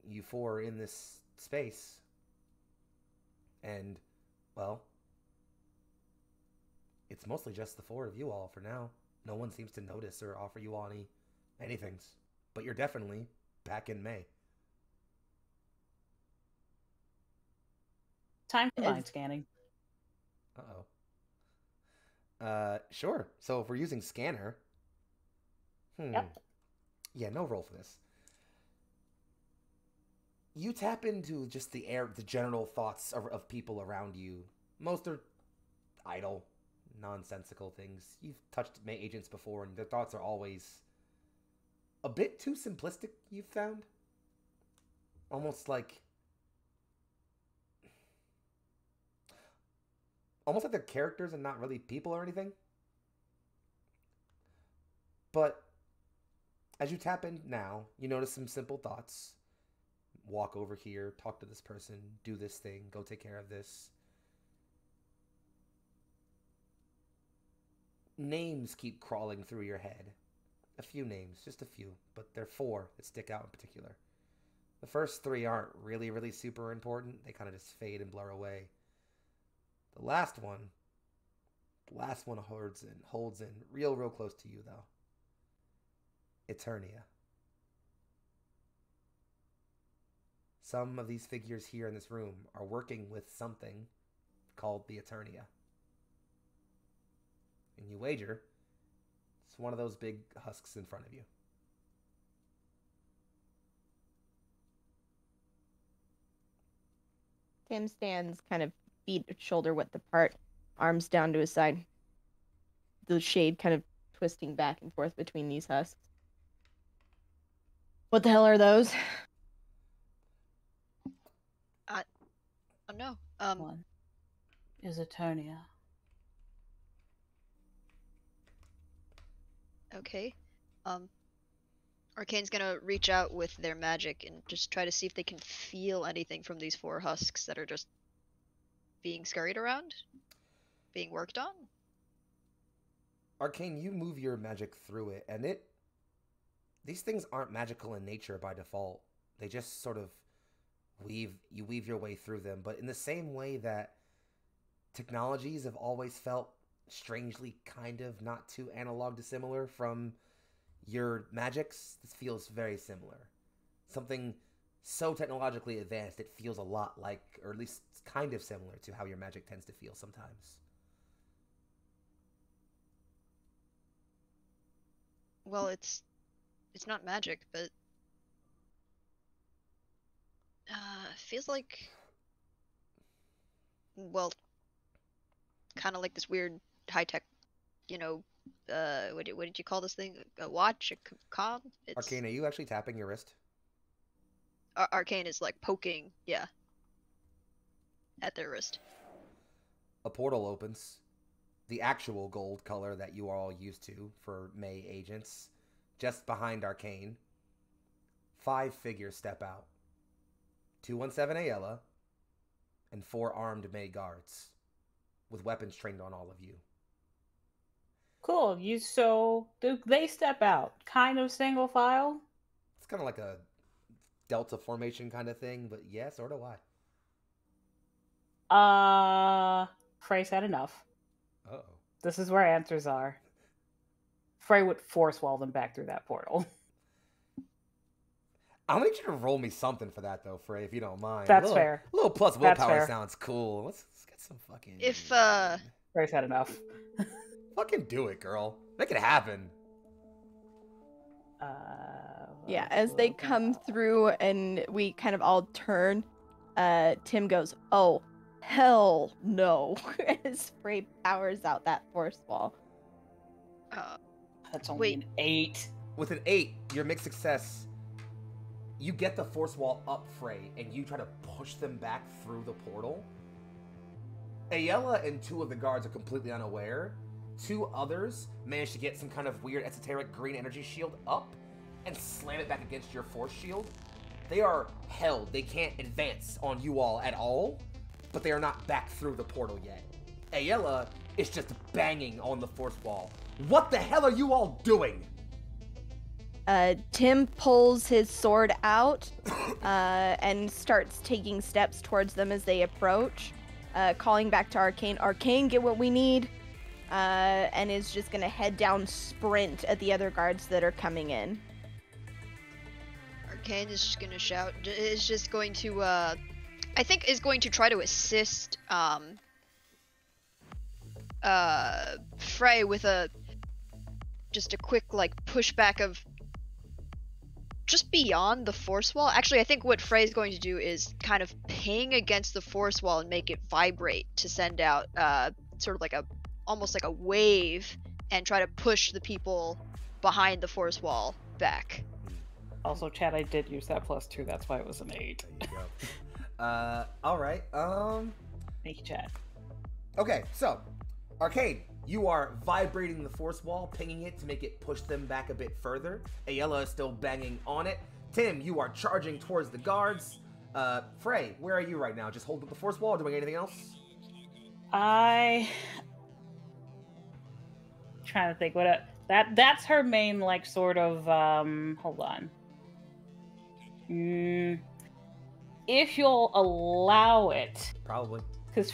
A: You 4 are in this space, and, well, it's mostly just the 4 of you all for now. No one seems to notice or offer you all anythings, but you're definitely back in May.
F: Time for mind scanning.
A: Sure. So if we're using scanner,
F: Yep.
A: Yeah, no roll for this. You tap into just the general thoughts of people around you. Most are idle, nonsensical things. You've touched May agents before, and their thoughts are always a bit too simplistic, you've found. Almost like they're characters and not really people or anything. But as you tap in now, you notice some simple thoughts. Walk over here, talk to this person, do this thing, go take care of this. Names keep crawling through your head. A few names, just a few, but there are 4 that stick out in particular. The first 3 aren't really, really super important. They kind of just fade and blur away. The last one holds in real close to you, though. Eternia. Some of these figures here in this room are working with something called the Eternia. And you wager it's one of those big husks in front of you.
G: Tim stands kind of feet shoulder width apart, arms down to his side. The shade kind of twisting back and forth between these husks. What the hell are those?
E: Oh no.
F: One is Eternia.
E: Okay. Arcane's gonna reach out with their magic and just try to see if they can feel anything from these 4 husks that are just being scurried around, being worked on.
A: Arcane, you move your magic through it, and these things aren't magical in nature by default. They just sort of weave your way through them. But in the same way that technologies have always felt strangely kind of not too analog dissimilar from your magics, this feels very similar. Something so technologically advanced it feels a lot like, or at least kind of similar to how your magic tends to feel sometimes.
E: Well, it's not magic, but feels like, well, kind of like this weird high-tech, what did you call this thing? A watch? A comm?
A: Arcane, are you actually tapping your wrist?
E: Arcane is like poking, yeah, at their wrist.
A: A portal opens. The actual gold color that you are all used to for May agents. Just behind Arcane, 5 figures step out. 217 Ayala and 4 armed May guards with weapons trained on all of you.
F: Cool. They step out, kind of single file.
A: It's kind of like a Delta formation kind of thing, but yeah, sort of. Why?
F: Frey's had enough.
A: Uh-oh.
F: This is where answers are. Frey would force wall them back through that portal.
A: I need you to roll me something for that, though, Frey, if you don't mind.
F: That's fair.
A: A little plus willpower sounds cool. Let's get some fucking...
E: If,
F: Frey's had enough.
A: Fucking do it, girl. Make it happen.
G: Yeah, as they come through and we kind of all turn, Tim goes, "Oh, hell no," as Frey powers out that force wall.
F: That's only an 8.
A: With an 8, your mixed success, you get the force wall up, Frey, and you try to push them back through the portal. Ayala and 2 of the guards are completely unaware. 2 others manage to get some kind of weird esoteric green energy shield up and slam it back against your force shield. They are held. They can't advance on you all at all, but they are not back through the portal yet. Ayala is just banging on the force wall. What the hell are you all doing?
G: Tim pulls his sword out and starts taking steps towards them as they approach, calling back to Arcane, "Arcane, get what we need," and is just going to head down sprint at the other guards that are coming in.
E: Arcane is just going to shout, is just going to, I think is going to try to assist, Frey with just a quick, like, pushback of just beyond the force wall. Actually, I think what Frey's going to do is kind of ping against the force wall and make it vibrate to send out sort of like almost like a wave and try to push the people behind the force wall back.
F: Also, Chad, I did use that +2. That's why it was an 8.
A: There you go. All right.
F: Thank you, Chad.
A: Okay, so Arcane, you are vibrating the force wall, pinging it to make it push them back a bit further. Ayala is still banging on it. Tim, you are charging towards the guards. Frey, where are you right now? Just holding up the force wall or doing anything else?
F: Trying to think what that's her main, like, sort of hold on. If you'll allow it.
A: Probably.
F: Because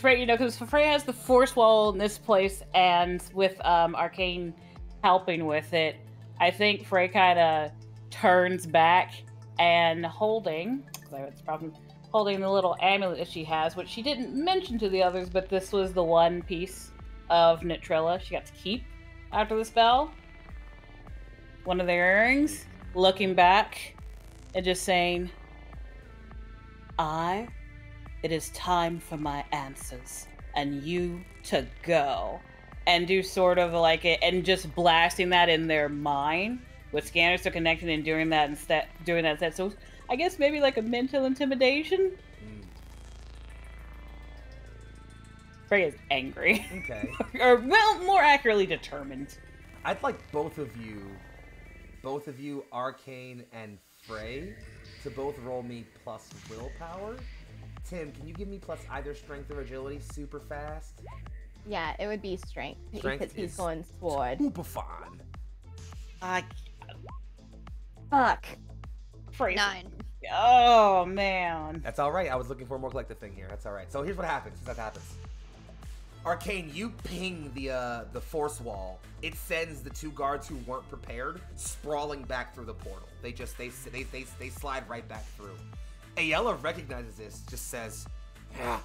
F: Frey, because Frey has the force wall in this place, and with Arcane helping with it, I think Frey kind of turns back and holding the little amulet that she has, which she didn't mention to the others, but this was the one piece of Nitrilla she got to keep after the spell. One of their earrings, looking back and just saying, it is time for my answers, and you to go. And do sort of like it, and just blasting that in their mind with scanners to connecting and doing that instead. So I guess maybe like a mental intimidation. Frey is angry.
A: Okay.
F: Or, well, more accurately, determined.
A: I'd like both of you, Arcane and Frey, to both roll me plus willpower. Tim, can you give me plus either strength or agility super fast?
G: Yeah, it would be strength
A: Strength
G: because he's
A: is
G: going sword.
A: Super fun.
G: Fuck.
F: Frey.
E: 9.
F: Oh, man.
A: That's all right. I was looking for a more collective thing here. That's all right. So here's what happens. Arcane, you ping the force wall. It sends the 2 guards who weren't prepared sprawling back through the portal. They slide right back through. Ayala recognizes this, just says, "Yeah,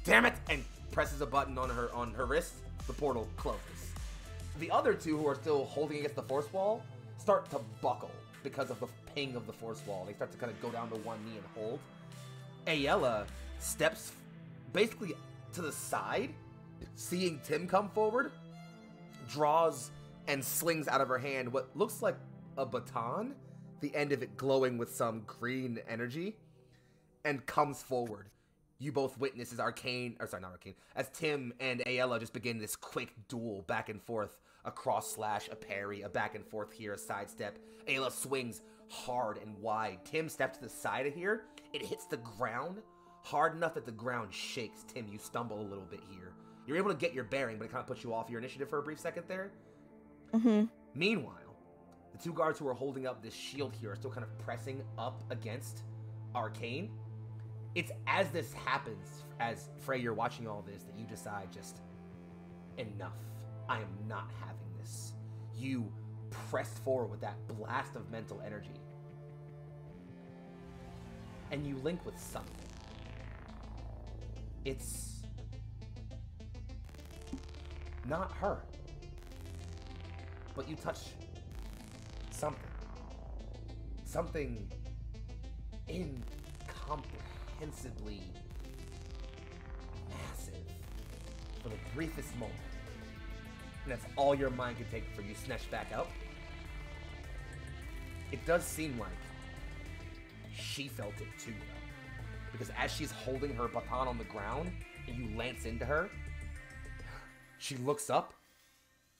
A: damn it," and presses a button on her wrist. The portal closes. The other 2 who are still holding against the force wall start to buckle because of the ping of the force wall. They start to kind of go down to one knee and hold. Ayala steps basically to the side, seeing Tim come forward, draws and slings out of her hand what looks like a baton, the end of it glowing with some green energy, and comes forward. You both witness as Tim and Ayala just begin this quick duel back and forth, a cross slash, a parry, a back and forth here, a sidestep. Ayala swings hard and wide. Tim steps to the side of here. It hits the ground hard enough that the ground shakes. Tim, you stumble a little bit here. You're able to get your bearing, but it kind of puts you off your initiative for a brief second there.
G: Mm-hmm.
A: Meanwhile, the 2 guards who are holding up this shield here are still kind of pressing up against Arcane. It's as this happens, as Frey, you're watching all this, that you decide just, enough. I am not having this. You press forward with that blast of mental energy. And you link with something. It's not her. But you touch something. Something incomprehensibly massive for the briefest moment. And that's all your mind can take before you snatch back up. It does seem like she felt it too, though. Because as she's holding her baton on the ground and you lance into her, she looks up.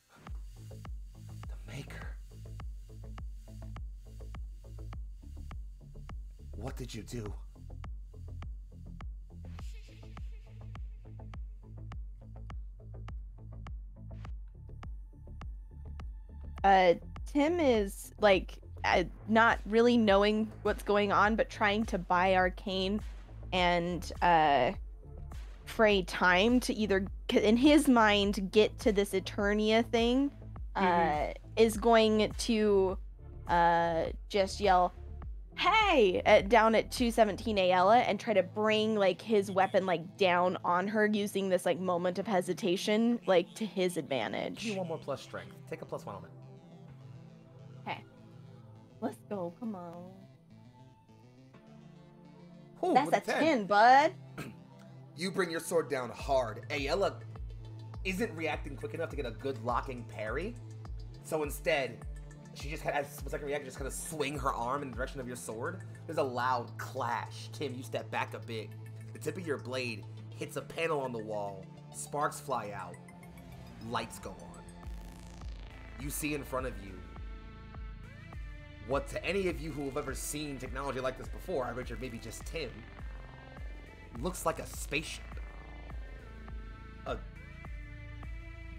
A: The Maker. What did you do?
G: Tim is like not really knowing what's going on, but trying to buy Arcane and Frey time to either, in his mind, get to this Eternia thing. Is going to just yell, "Hey!" Down at 217 Ayala and try to bring like his weapon like down on her using this like moment of hesitation like to his advantage.
A: Give you one more plus strength. Take a +1 on it.
G: Okay. Let's go. Come on.
A: Ooh,
G: That's
A: with
G: a 10, bud.
A: You bring your sword down hard. Ayala isn't reacting quick enough to get a good locking parry. So instead, she just had, as a second reaction, just kind of swing her arm in the direction of your sword. There's a loud clash. Tim, you step back a bit. The tip of your blade hits a panel on the wall. Sparks fly out. Lights go on. You see in front of you what, to any of you who have ever seen technology like this before, I Richard, maybe just Tim, looks like a spaceship. A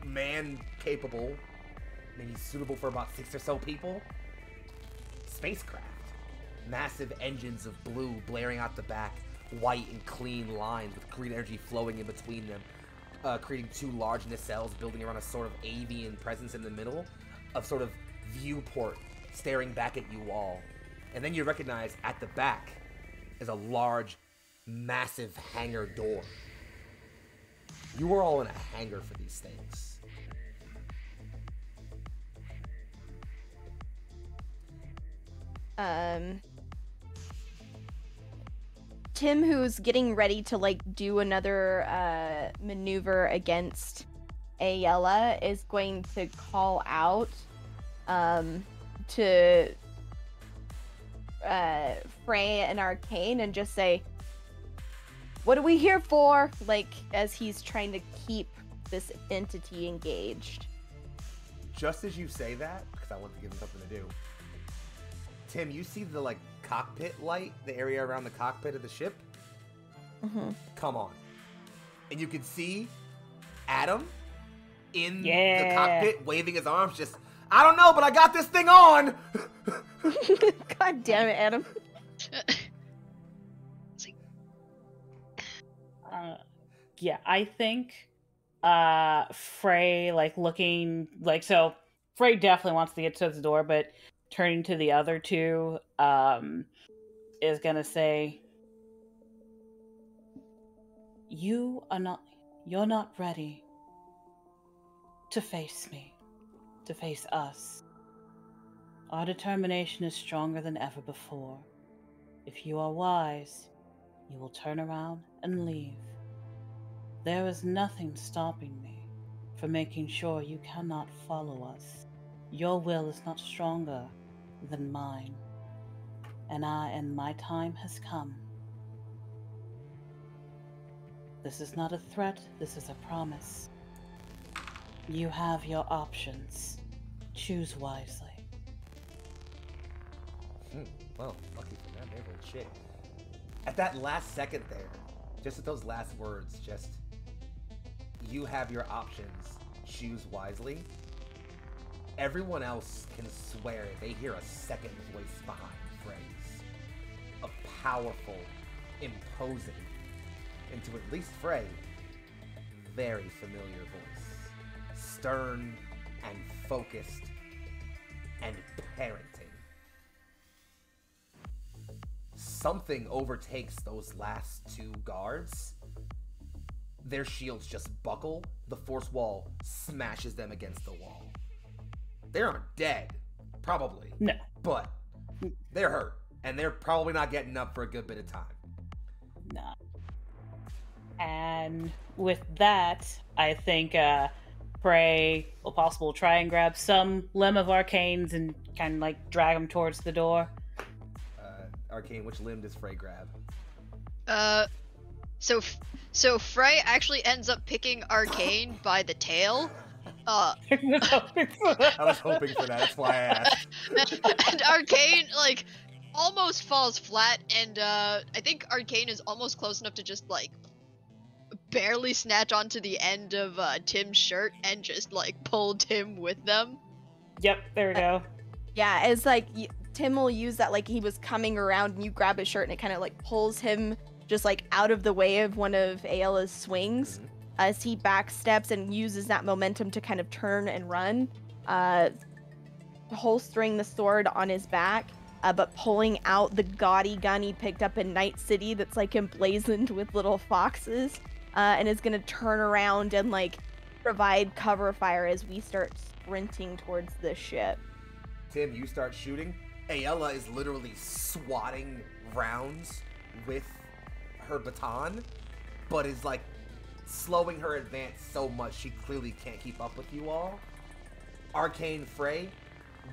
A: man capable, maybe suitable for about 6 or so people. Spacecraft. Massive engines of blue blaring out the back, white and clean lines with green energy flowing in between them, creating 2 large nacelles building around a sort of avian presence in the middle, of sort of viewport staring back at you all. And then you recognize at the back is a large, massive hangar door. You are all in a hangar for these things.
G: Tim, who's getting ready to like do another maneuver against Ayala, is going to call out to Frey and Arcane and just say, "What are we here for?" Like, as he's trying to keep this entity engaged.
A: Just as you say that, because I want to give him something to do, Tim, you see the like cockpit light, the area around the cockpit of the ship? Come on. And you can see Adam in the cockpit waving his arms, just, "I don't know, but I got this thing on!"
G: God damn it, Adam.
F: Yeah, I think Frey, like, looking, like, so Frey definitely wants to get to the door, but turning to the other two, is gonna say, you're not ready to face me, to face us. Our determination is stronger than ever before. If you are wise, you will turn around and leave. There is nothing stopping me from making sure you cannot follow us. Your will is not stronger than mine, and my time has come. This is not a threat, this is a promise. You have your options. Choose wisely.
A: Well, lucky for them, they rolled shit. At that last second there, just at those last words, just, you have your options, choose wisely. Everyone else can swear they hear a second voice behind the phrase. A powerful, imposing, and to at least Frey, very familiar voice. Stern and focused and parenting. Something overtakes those last 2 guards. Their shields just buckle. The force wall smashes them against the wall. They aren't dead, probably.
F: No.
A: But they're hurt, and they're probably not getting up for a good bit of time.
F: Nah. And with that, I think Prey will possibly try and grab some limb of Arcane's and kind of like drag him towards the door.
A: Arcane, which limb does Frey grab?
E: So Frey actually ends up picking Arcane by the tail.
A: I was hoping for that. That's why I asked.
E: And Arcane like almost falls flat, and I think Arcane is almost close enough to just like barely snatch onto the end of Tim's shirt and just like pull Tim with them.
F: Yep, there we go.
G: Yeah, it's like Tim will use that, like he was coming around and you grab his shirt and it kind of like pulls him just like out of the way of one of Ayla's swings as he backsteps and uses that momentum to kind of turn and run, holstering the sword on his back, but pulling out the gaudy gun he picked up in Night City that's like emblazoned with little foxes, and is gonna turn around and like provide cover fire as we start sprinting towards the ship.
A: Tim, you start shooting. Ayla is literally swatting rounds with her baton, but is like slowing her advance so much she clearly can't keep up with you all. Arcane, Frey,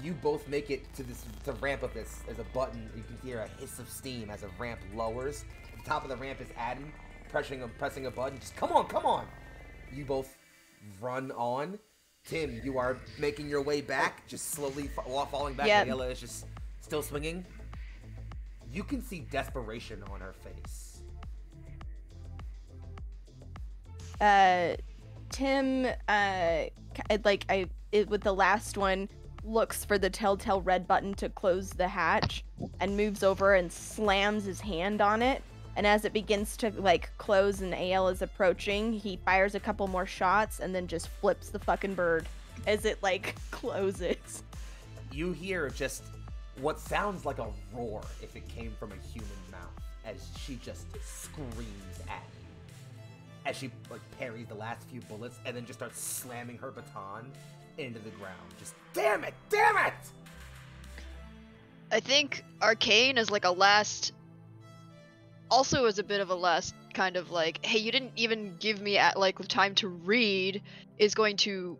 A: you both make it to the ramp of this. There's a button. You can hear a hiss of steam as a ramp lowers. At the top of the ramp is Adam pressing a button. Just come on. You both run on. Tim, you are making your way back, just slowly falling back.
G: Yep.
A: Ayla is just still swinging. You can see desperation on her face.
G: Tim, with the last one, looks for the telltale red button to close the hatch and moves over and slams his hand on it. And as it begins to like close and AL is approaching, he fires a couple more shots and then just flips the fucking bird as it like closes.
A: You hear just what sounds like a roar if it came from a human mouth as she just screams at you. As she like parries the last few bullets and then just starts slamming her baton into the ground. Just damn it!
E: I think Arcane is like a last, also as a bit of a last kind of like, hey, you didn't even give me like time to read, is going to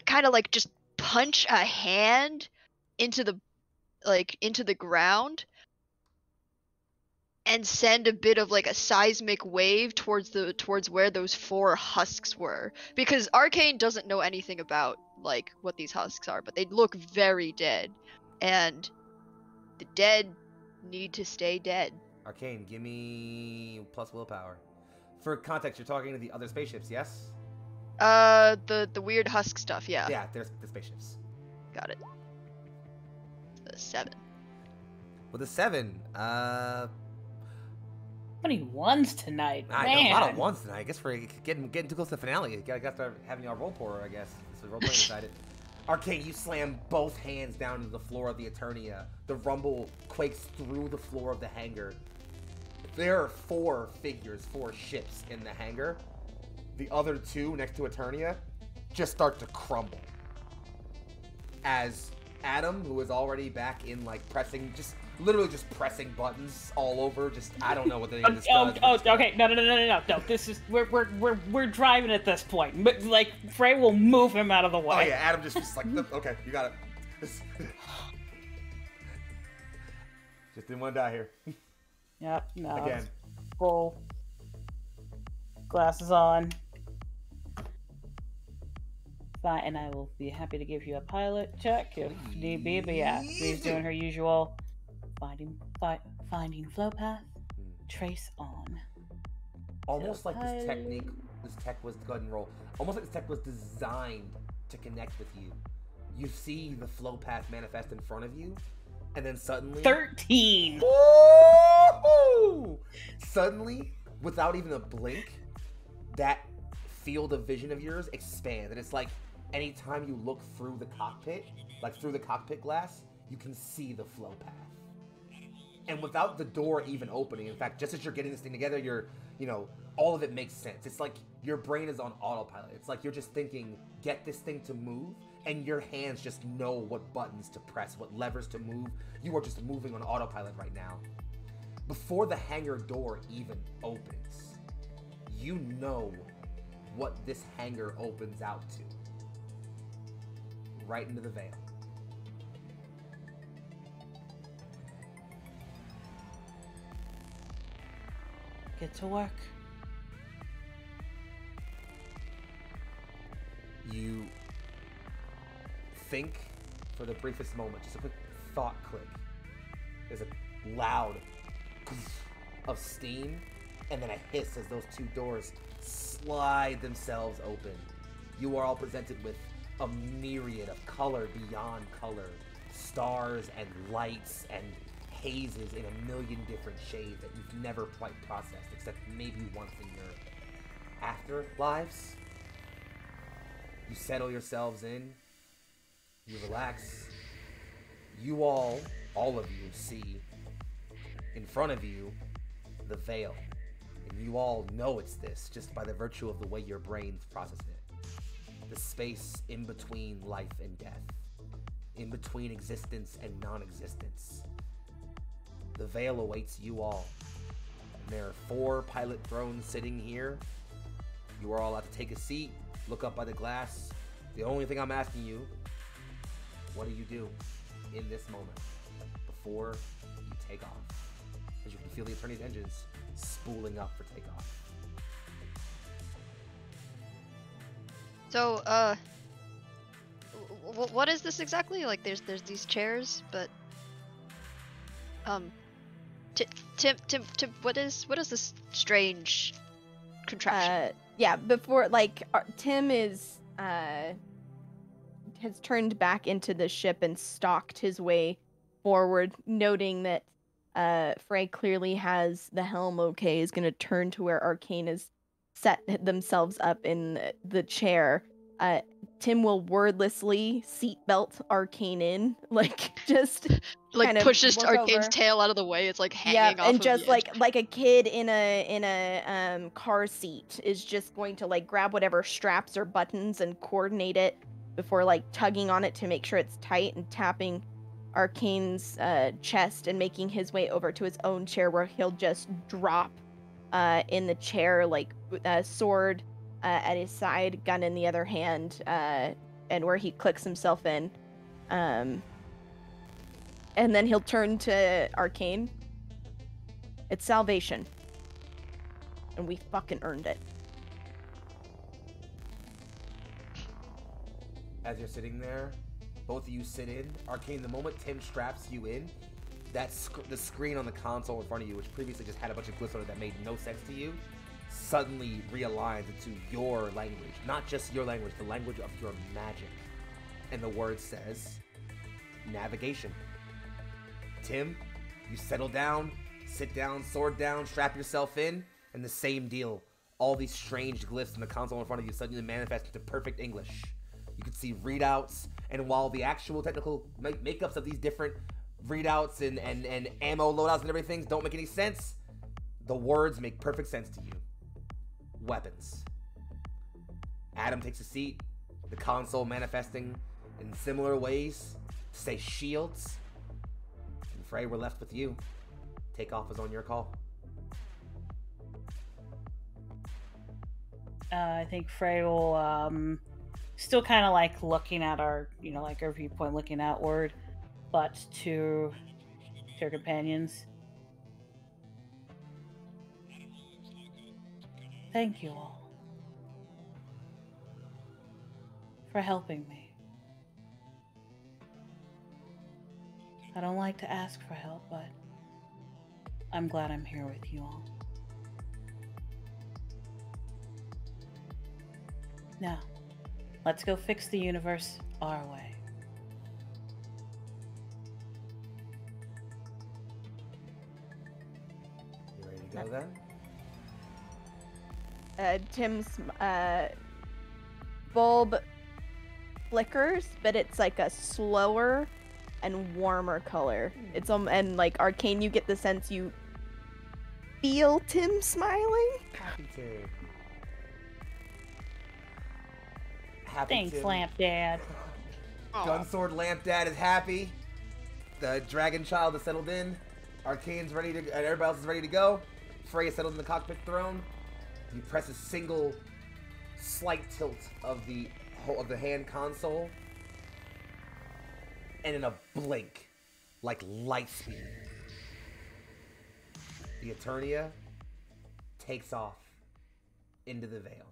E: kind of like just punch a hand into the ground and send a bit of like a seismic wave towards where those 4 husks were, because Arcane doesn't know anything about like what these husks are, but they look very dead, and the dead need to stay dead.
A: Arcane, give me plus willpower. For context, you're talking to the other spaceships, yes?
E: The weird husk stuff, yeah.
A: Yeah, there's the spaceships.
E: Got it. 7.
A: With a 7,
F: How many ones tonight?
A: I
F: Man.
A: know, a lot of ones tonight. I guess we're getting too close to the finale. You gotta start having our role pour, I guess. So role playing decided. Arcane, you slam both hands down to the floor of the Eternia. The rumble quakes through the floor of the hangar. There are 4 ships in the hangar. The other 2 next to Eternia just start to crumble. As Adam, who is already back in like literally pressing buttons all over. I don't know what the name of this does.
F: Okay, no. This is we're driving at this point. But like Frey will move him out of the way.
A: Oh yeah, Adam just like okay, you got it. Just didn't want to die here.
F: Yep. No.
A: Again.
F: Full. Glasses on. Fine, and I will be happy to give you a pilot check if need be. But yeah, she's doing her usual finding flow path, trace on.
A: Almost like this tech was, go ahead and roll. Almost like this tech was designed to connect with you. You see the flow path manifest in front of you, and then suddenly
F: 13.
A: Woo! Suddenly, without even a blink, that field of vision of yours expands, and it's like anytime you look through the cockpit, like through the cockpit glass, you can see the flow path. And without the door even opening, in fact, just as you're getting this thing together, all of it makes sense. It's like your brain is on autopilot. It's like you're just thinking, get this thing to move, and your hands just know what buttons to press, what levers to move. You are just moving on autopilot right now. before the hangar door even opens, you know what this hangar opens out to. Right into the veil.
F: Get to work.
A: You think for the briefest moment, just a quick thought click. There's a loud of steam, and then a hiss as those two doors slide themselves open. You are all presented with a myriad of color beyond color, stars and lights and hazes in a million different shades that you've never quite processed, except maybe once in your afterlives. You settle yourselves in, you relax. You all of you see in front of you the veil. And you all know it's this just by the virtue of the way your brains process it. The space in between life and death, in between existence and non-existence. The veil awaits you all. And there are 4 pilot thrones sitting here. You are all allowed to take a seat, look up by the glass. The only thing I'm asking you, what do you do in this moment before you take off? As you can feel the Attorney's engines spooling up for takeoff.
E: So, what is this exactly? Like, there's these chairs, but Tim, what is this strange contraption?
G: Yeah, before Tim is has turned back into the ship and stalked his way forward, noting that Frey clearly has the helm okay, is going to turn to where Arcane has set themselves up in the chair. Tim will wordlessly seatbelt Arcane in, just
E: like
G: kind of
E: pushes
G: look
E: Arcane's
G: over.
E: tail out of the way. It's like hanging off
G: and
E: of
G: just
E: the edge.
G: like a kid in a car seat is just going to grab whatever straps or buttons and coordinate it before tugging on it to make sure it's tight and tapping Arcane's chest and making his way over to his own chair where he'll just drop in the chair, sword at his side, gun in the other hand, and where he clicks himself in. And then he'll turn to Arcane. It's salvation. And we fucking earned it.
A: As you're sitting there, both of you sit in. Arcane, the moment Tim straps you in, the screen on the console in front of you, which previously just had a bunch of glyphs on it that made no sense to you, suddenly realigns into your language. Not just your language, the language of your magic. And the word says, navigation. Tim, you settle down, sit down, sword down, strap yourself in, and the same deal. All these strange glyphs in the console in front of you suddenly manifest into perfect English. You can see readouts, and while the actual technical makeups of these different readouts and ammo loadouts and everything don't make any sense, the words make perfect sense to you. Weapons. Adam takes a seat, the console manifesting in similar ways to say shields. And Frey, we're left with you. Takeoff is on your call.
F: I think Frey will still kind of looking at our, our viewpoint, looking outward, but to their companions. Thank you all for helping me. I don't like to ask for help, but I'm glad I'm here with you all. Now, let's go fix the universe our way.
A: You ready to go then?
G: Tim's bulb flickers, but it's a slower and warmer color. It's and Arcane, you get the sense you feel Tim smiling.
A: Happy Tim. Happy
F: Thanks,
A: Tim.
F: Lamp Dad.
A: Gunsword Lamp Dad is happy. The dragon child has settled in. Arcane's ready to, and everybody else is ready to go. Frey is settled in the cockpit throne. You press a single slight tilt of the hand console, and in a blink, like light speed, the Eternia takes off into the veil.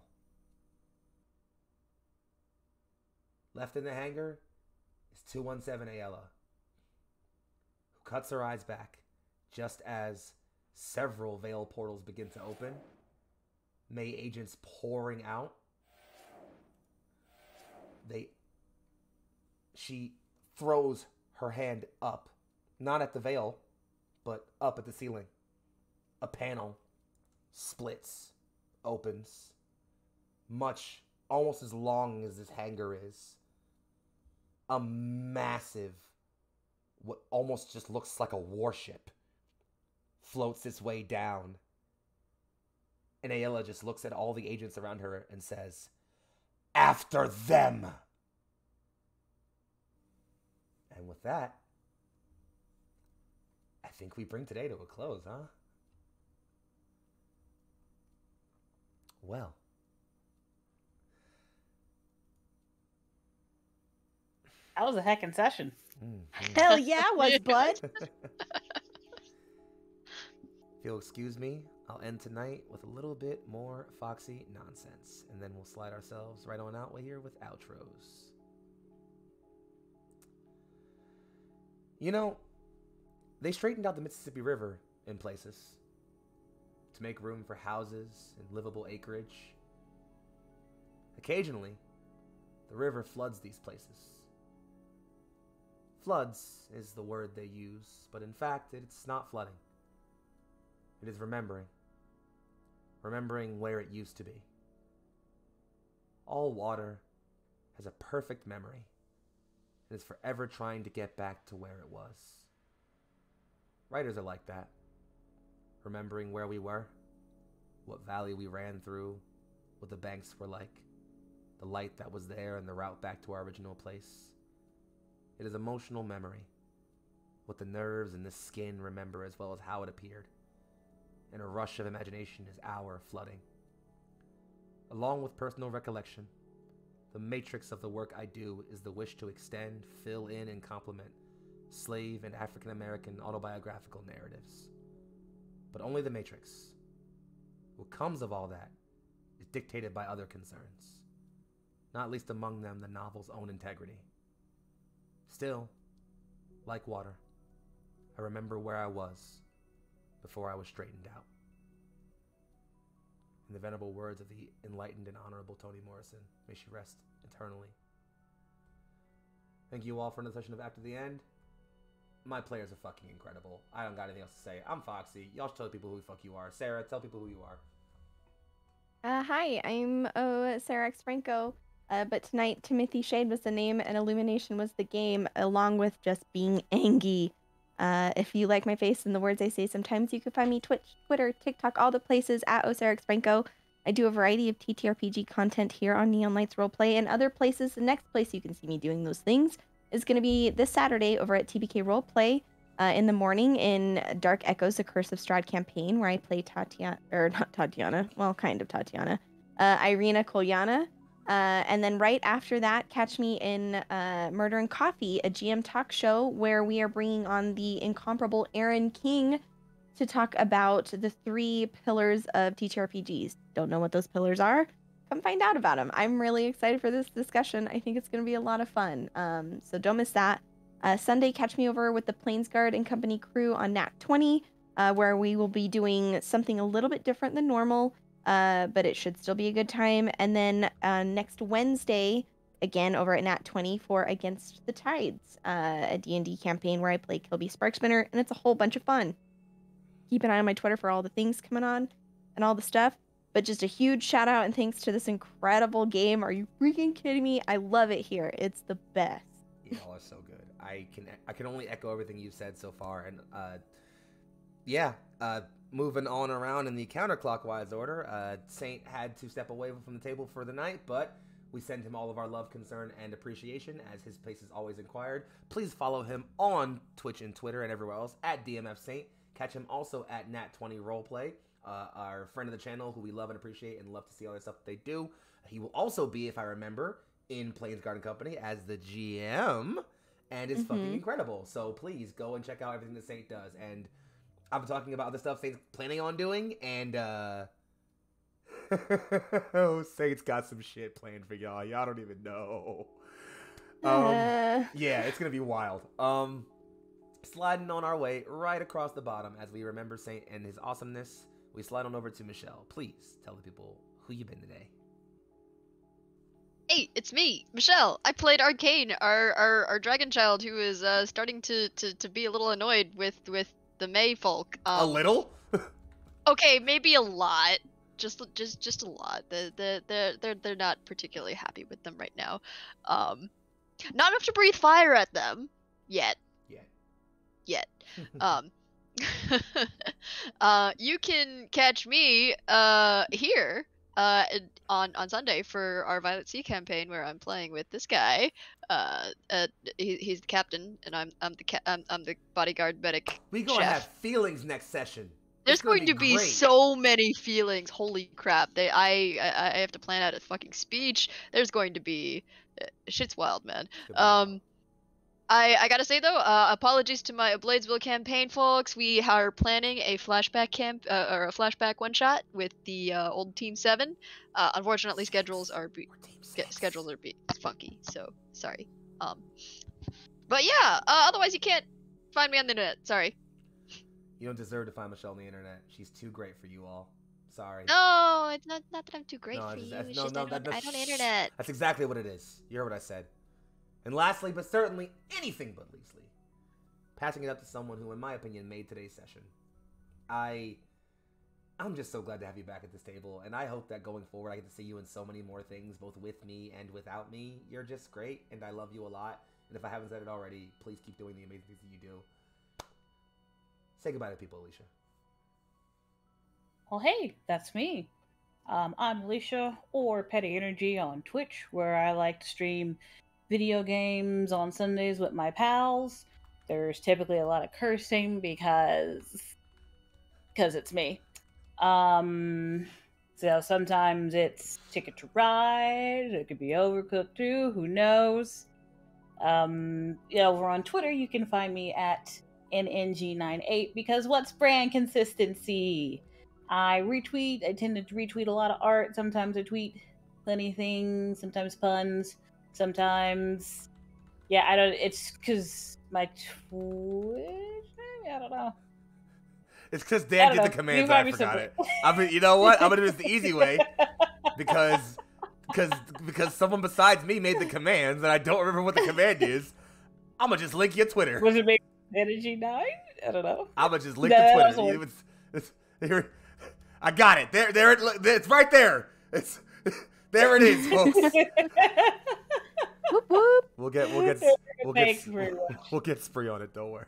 A: Left in the hangar is 217 Ayala, who cuts her eyes back just as several veil portals begin to open. May agents pouring out. She throws her hand up, not at the veil, but up at the ceiling. A panel splits, opens, almost as long as this hangar is. A massive, what almost just looks like a warship, floats its way down. And Ayala just looks at all the agents around her and says, "After them!" And with that, I think we bring today to a close, huh? Well.
F: That was a heckin' session.
G: Hell yeah, was bud.
A: If you'll excuse me, I'll end tonight with a little bit more foxy nonsense, and then we'll slide ourselves right on out here with outros. You know, they straightened out the Mississippi River in places to make room for houses and livable acreage. Occasionally, the river floods these places. Floods is the word they use, but in fact, it's not flooding. It is remembering. Remembering where it used to be. All water has a perfect memory and is forever trying to get back to where it was. Writers are like that. Remembering where we were, what valley we ran through, what the banks were like, the light that was there and the route back to our original place. It is emotional memory, what the nerves and the skin remember as well as how it appeared. And a rush of imagination is our flooding. Along with personal recollection, the matrix of the work I do is the wish to extend, fill in, and complement slave and African American autobiographical narratives. But only the matrix. What comes of all that is dictated by other concerns, not least among them the novel's own integrity. Still, like water, I remember where I was before I was straightened out. In the venerable words of the enlightened and honorable Toni Morrison, may she rest eternally. Thank you all for another session of After the End. My players are fucking incredible. I don't got anything else to say. I'm Foxy. Y'all should tell people who the fuck you are. Sarah, tell people who you are.
G: Hi, I'm Sarah X. Franco. But tonight, Timothy Shade was the name and Illumination was the game, along with just being angry. If you like my face and the words I say sometimes, you can find me Twitch, Twitter, TikTok, all the places at @OSarahXFranco. I do a variety of TTRPG content here on Neon Lights Roleplay and other places. The next place you can see me doing those things is going to be this Saturday over at TBK Roleplay in the morning in Dark Echoes, The Curse of Strahd campaign, where I play Tatiana, or not Tatiana, well, kind of Tatiana, Irina Kolyana. And then right after that, catch me in Murder and Coffee, a GM talk show where we are bringing on the incomparable Aaron King to talk about the 3 pillars of TTRPGs. Don't know what those pillars are? Come find out about them. I'm really excited for this discussion. I think it's going to be a lot of fun. So don't miss that. Sunday, catch me over with the Plainsguard and Company crew on Nat 20, where we will be doing something a little bit different than normal. But it should still be a good time. And then next Wednesday, again over at Nat 20 for Against the Tides, a D&D campaign where I play Kilby Sparkspinner, and it's a whole bunch of fun. Keep an eye on my Twitter for all the things coming on and all the stuff. But just a huge shout out and thanks to this incredible game. Are you freaking kidding me? I love it here. It's the best.
A: Y'all are so good. I can only echo everything you've said so far. And yeah, moving on around in the counterclockwise order, Saint had to step away from the table for the night, but we send him all of our love, concern, and appreciation as his place is always inquired. Please follow him on Twitch and Twitter and everywhere else at DMF Saint. Catch him also at Nat20 Roleplay, our friend of the channel who we love and appreciate and love to see all the stuff that they do. He will also be, if I remember, in Plains Garden Company as the GM, and it's fucking incredible. So please go and check out everything that Saint does. And I've been talking about the stuff Saint's planning on doing, and oh, Saint's got some shit planned for y'all. Y'all don't even know. Yeah, it's gonna be wild. Sliding on our way right across the bottom as we remember Saint and his awesomeness, we slide on over to Michelle. Please tell the people who you've been today.
E: Hey, it's me, Michelle. I played Arcane, our dragon child who is starting to be a little annoyed with the May folk.
A: A little?
E: Okay, maybe a lot. Just a lot. They're not particularly happy with them right now. Not enough to breathe fire at them yet. You can catch me here on Sunday for our Violet Sea campaign, where I'm playing with this guy. He's the captain, and I'm the bodyguard medic.
A: We gonna
E: chef.
A: have feelings next session.
E: There's going to be
A: great.
E: so many feelings. Holy crap! I have to plan out a fucking speech. There's going to be shit's wild, man. I gotta say though, apologies to my Bladesville campaign folks. We are planning a flashback or a flashback one shot with the old Team 7. Unfortunately, schedules are funky, so sorry. But yeah, otherwise you can't find me on the internet. Sorry.
A: You don't deserve to find Michelle on the internet. She's too great for you all. Sorry.
E: No, it's not that I'm too great
A: No,
E: for
A: it's
E: you.
A: just-
E: It's
A: no,
E: just
A: no,
E: I don't
A: that's-
E: internet.
A: That's exactly what it is. You heard what I said. And lastly, but certainly anything but leastly, passing it up to someone who, in my opinion, made today's session. I'm just so glad to have you back at this table, and I hope that going forward I get to see you in so many more things, both with me and without me. You're just great, and I love you a lot. And if I haven't said it already, please keep doing the amazing things that you do. Say goodbye to people, Alicia.
F: Well, hey, that's me. I'm Alicia, or Petty Energy on Twitch, where I like to stream video games on Sundays with my pals. There's typically a lot of cursing because it's me. So sometimes it's Ticket to Ride. It could be Overcooked too. Who knows? Over on Twitter, you can find me at NNG98 because what's brand consistency? I tend to retweet a lot of art. Sometimes I tweet funny things, sometimes puns, sometimes... Yeah, it's because my Twitch, maybe? I don't know.
A: It's because Dan did the commands and I forgot it. I mean, you know what? I'm going to do this the easy way because someone besides me made the commands and I don't remember what the command is. I'm going to just link your Twitter.
F: Was it maybe Energy 9? I don't know.
A: I'm going to just link the Twitter. I got it. There it's right there. There it is, folks.
G: Whoop, whoop.
A: We'll get spree on it, don't worry.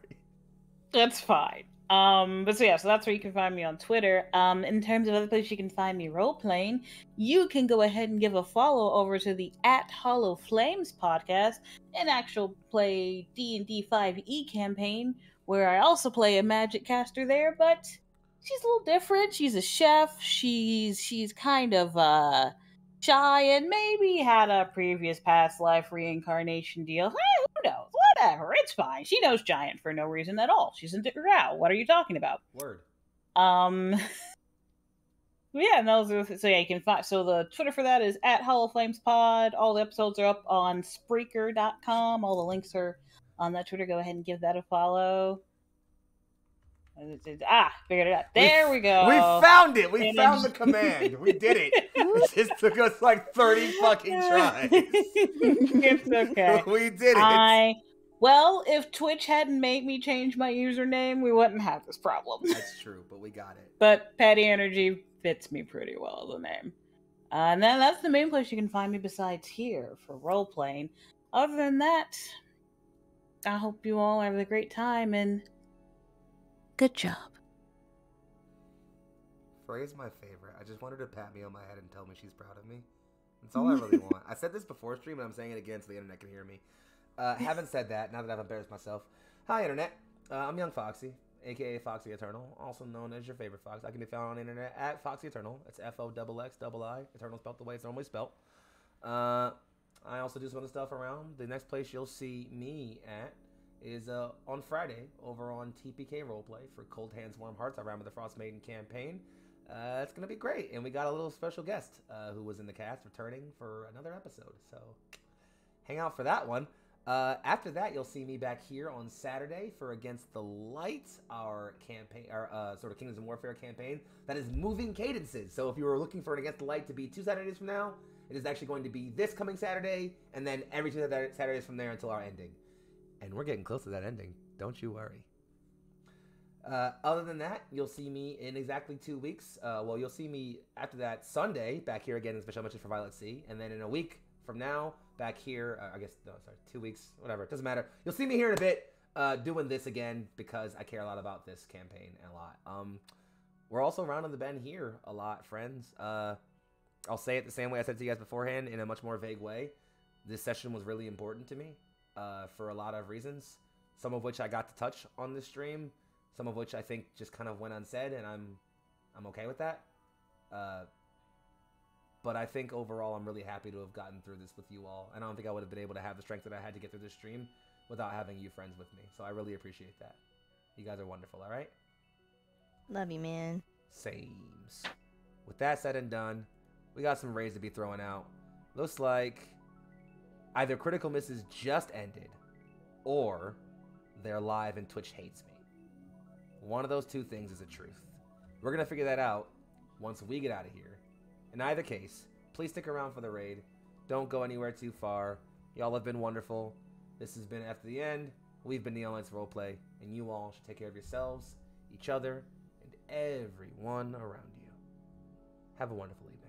F: That's fine. So that's where you can find me on Twitter. In terms of other places you can find me role-playing, you can go ahead and give a follow over to the @Hollow Flames podcast, an actual play D&D 5e campaign, where I also play a magic caster there, but she's a little different. She's a chef. She's kind of shy and maybe had a previous past life reincarnation deal. Hey, who knows? Whatever. It's fine. She knows giant for no reason at all. She's into Drow. What are you talking about?
A: Word.
F: Yeah, you can find. So the Twitter for that is @HollowFlamesPod. All the episodes are up on Spreaker.com. All the links are on that Twitter. Go ahead and give that a follow. Figured it out. There we go.
A: We found it. We found the command. We did it. It just took us like 30 fucking tries.
F: It's okay.
A: We did it.
F: Well, if Twitch hadn't made me change my username, we wouldn't have this problem.
A: That's true, but we got it.
F: But Petty Energy fits me pretty well, the name. And then that's the main place you can find me besides here for role-playing. Other than that, I hope you all have a great time and good job.
A: Frey's my favorite. I just want her to pat me on my head and tell me she's proud of me. That's all I really want. I said this before stream, and I'm saying it again so the internet can hear me. Haven't said that, now that I've embarrassed myself. Hi, internet. I'm Young Foxy, aka Foxy Eternal, also known as your favorite fox. I can be found on the internet at Foxy Eternal. It's FOXXII. Eternal spelled the way it's normally spelled. I also do some other stuff around. The next place you'll see me at is on Friday over on TPK Roleplay for Cold Hands, Warm Hearts. I ran with the Frost Maiden campaign. It's going to be great. And we got a little special guest who was in the cast returning for another episode. So hang out for that one. After that, you'll see me back here on Saturday for Against the Lights, our campaign, our sort of Kingdoms of Warfare campaign that is moving cadences. So if you were looking for an Against the Light to be 2 Saturdays from now, it is actually going to be this coming Saturday, and then every 2 Saturdays from there until our ending. And we're getting close to that ending. Don't you worry. Other than that, you'll see me in exactly 2 weeks. Well, you'll see me after that Sunday back here again in Special Mention for Violet Sea, and then in a week from now back here. 2 weeks, whatever. It doesn't matter. You'll see me here in a bit doing this again because I care a lot about this campaign a lot. We're also rounding the bend here a lot, friends. I'll say it the same way I said to you guys beforehand in a much more vague way. This session was really important to me for a lot of reasons, some of which I got to touch on this stream, some of which I think just kind of went unsaid, and I'm okay with that. But I think overall I'm really happy to have gotten through this with you all, and I don't think I would have been able to have the strength that I had to get through this stream without having you friends with me. So I really appreciate that. You guys are wonderful, all right?
G: Love you, man.
A: Sames. With that said and done, we got some raids to be throwing out. Looks like either Critical Misses just ended, or they're live and Twitch hates me. One of those two things is the truth. We're going to figure that out once we get out of here. In either case, please stick around for the raid. Don't go anywhere too far. Y'all have been wonderful. This has been After the End. We've been Neon Lights Roleplay, and you all should take care of yourselves, each other, and everyone around you. Have a wonderful evening.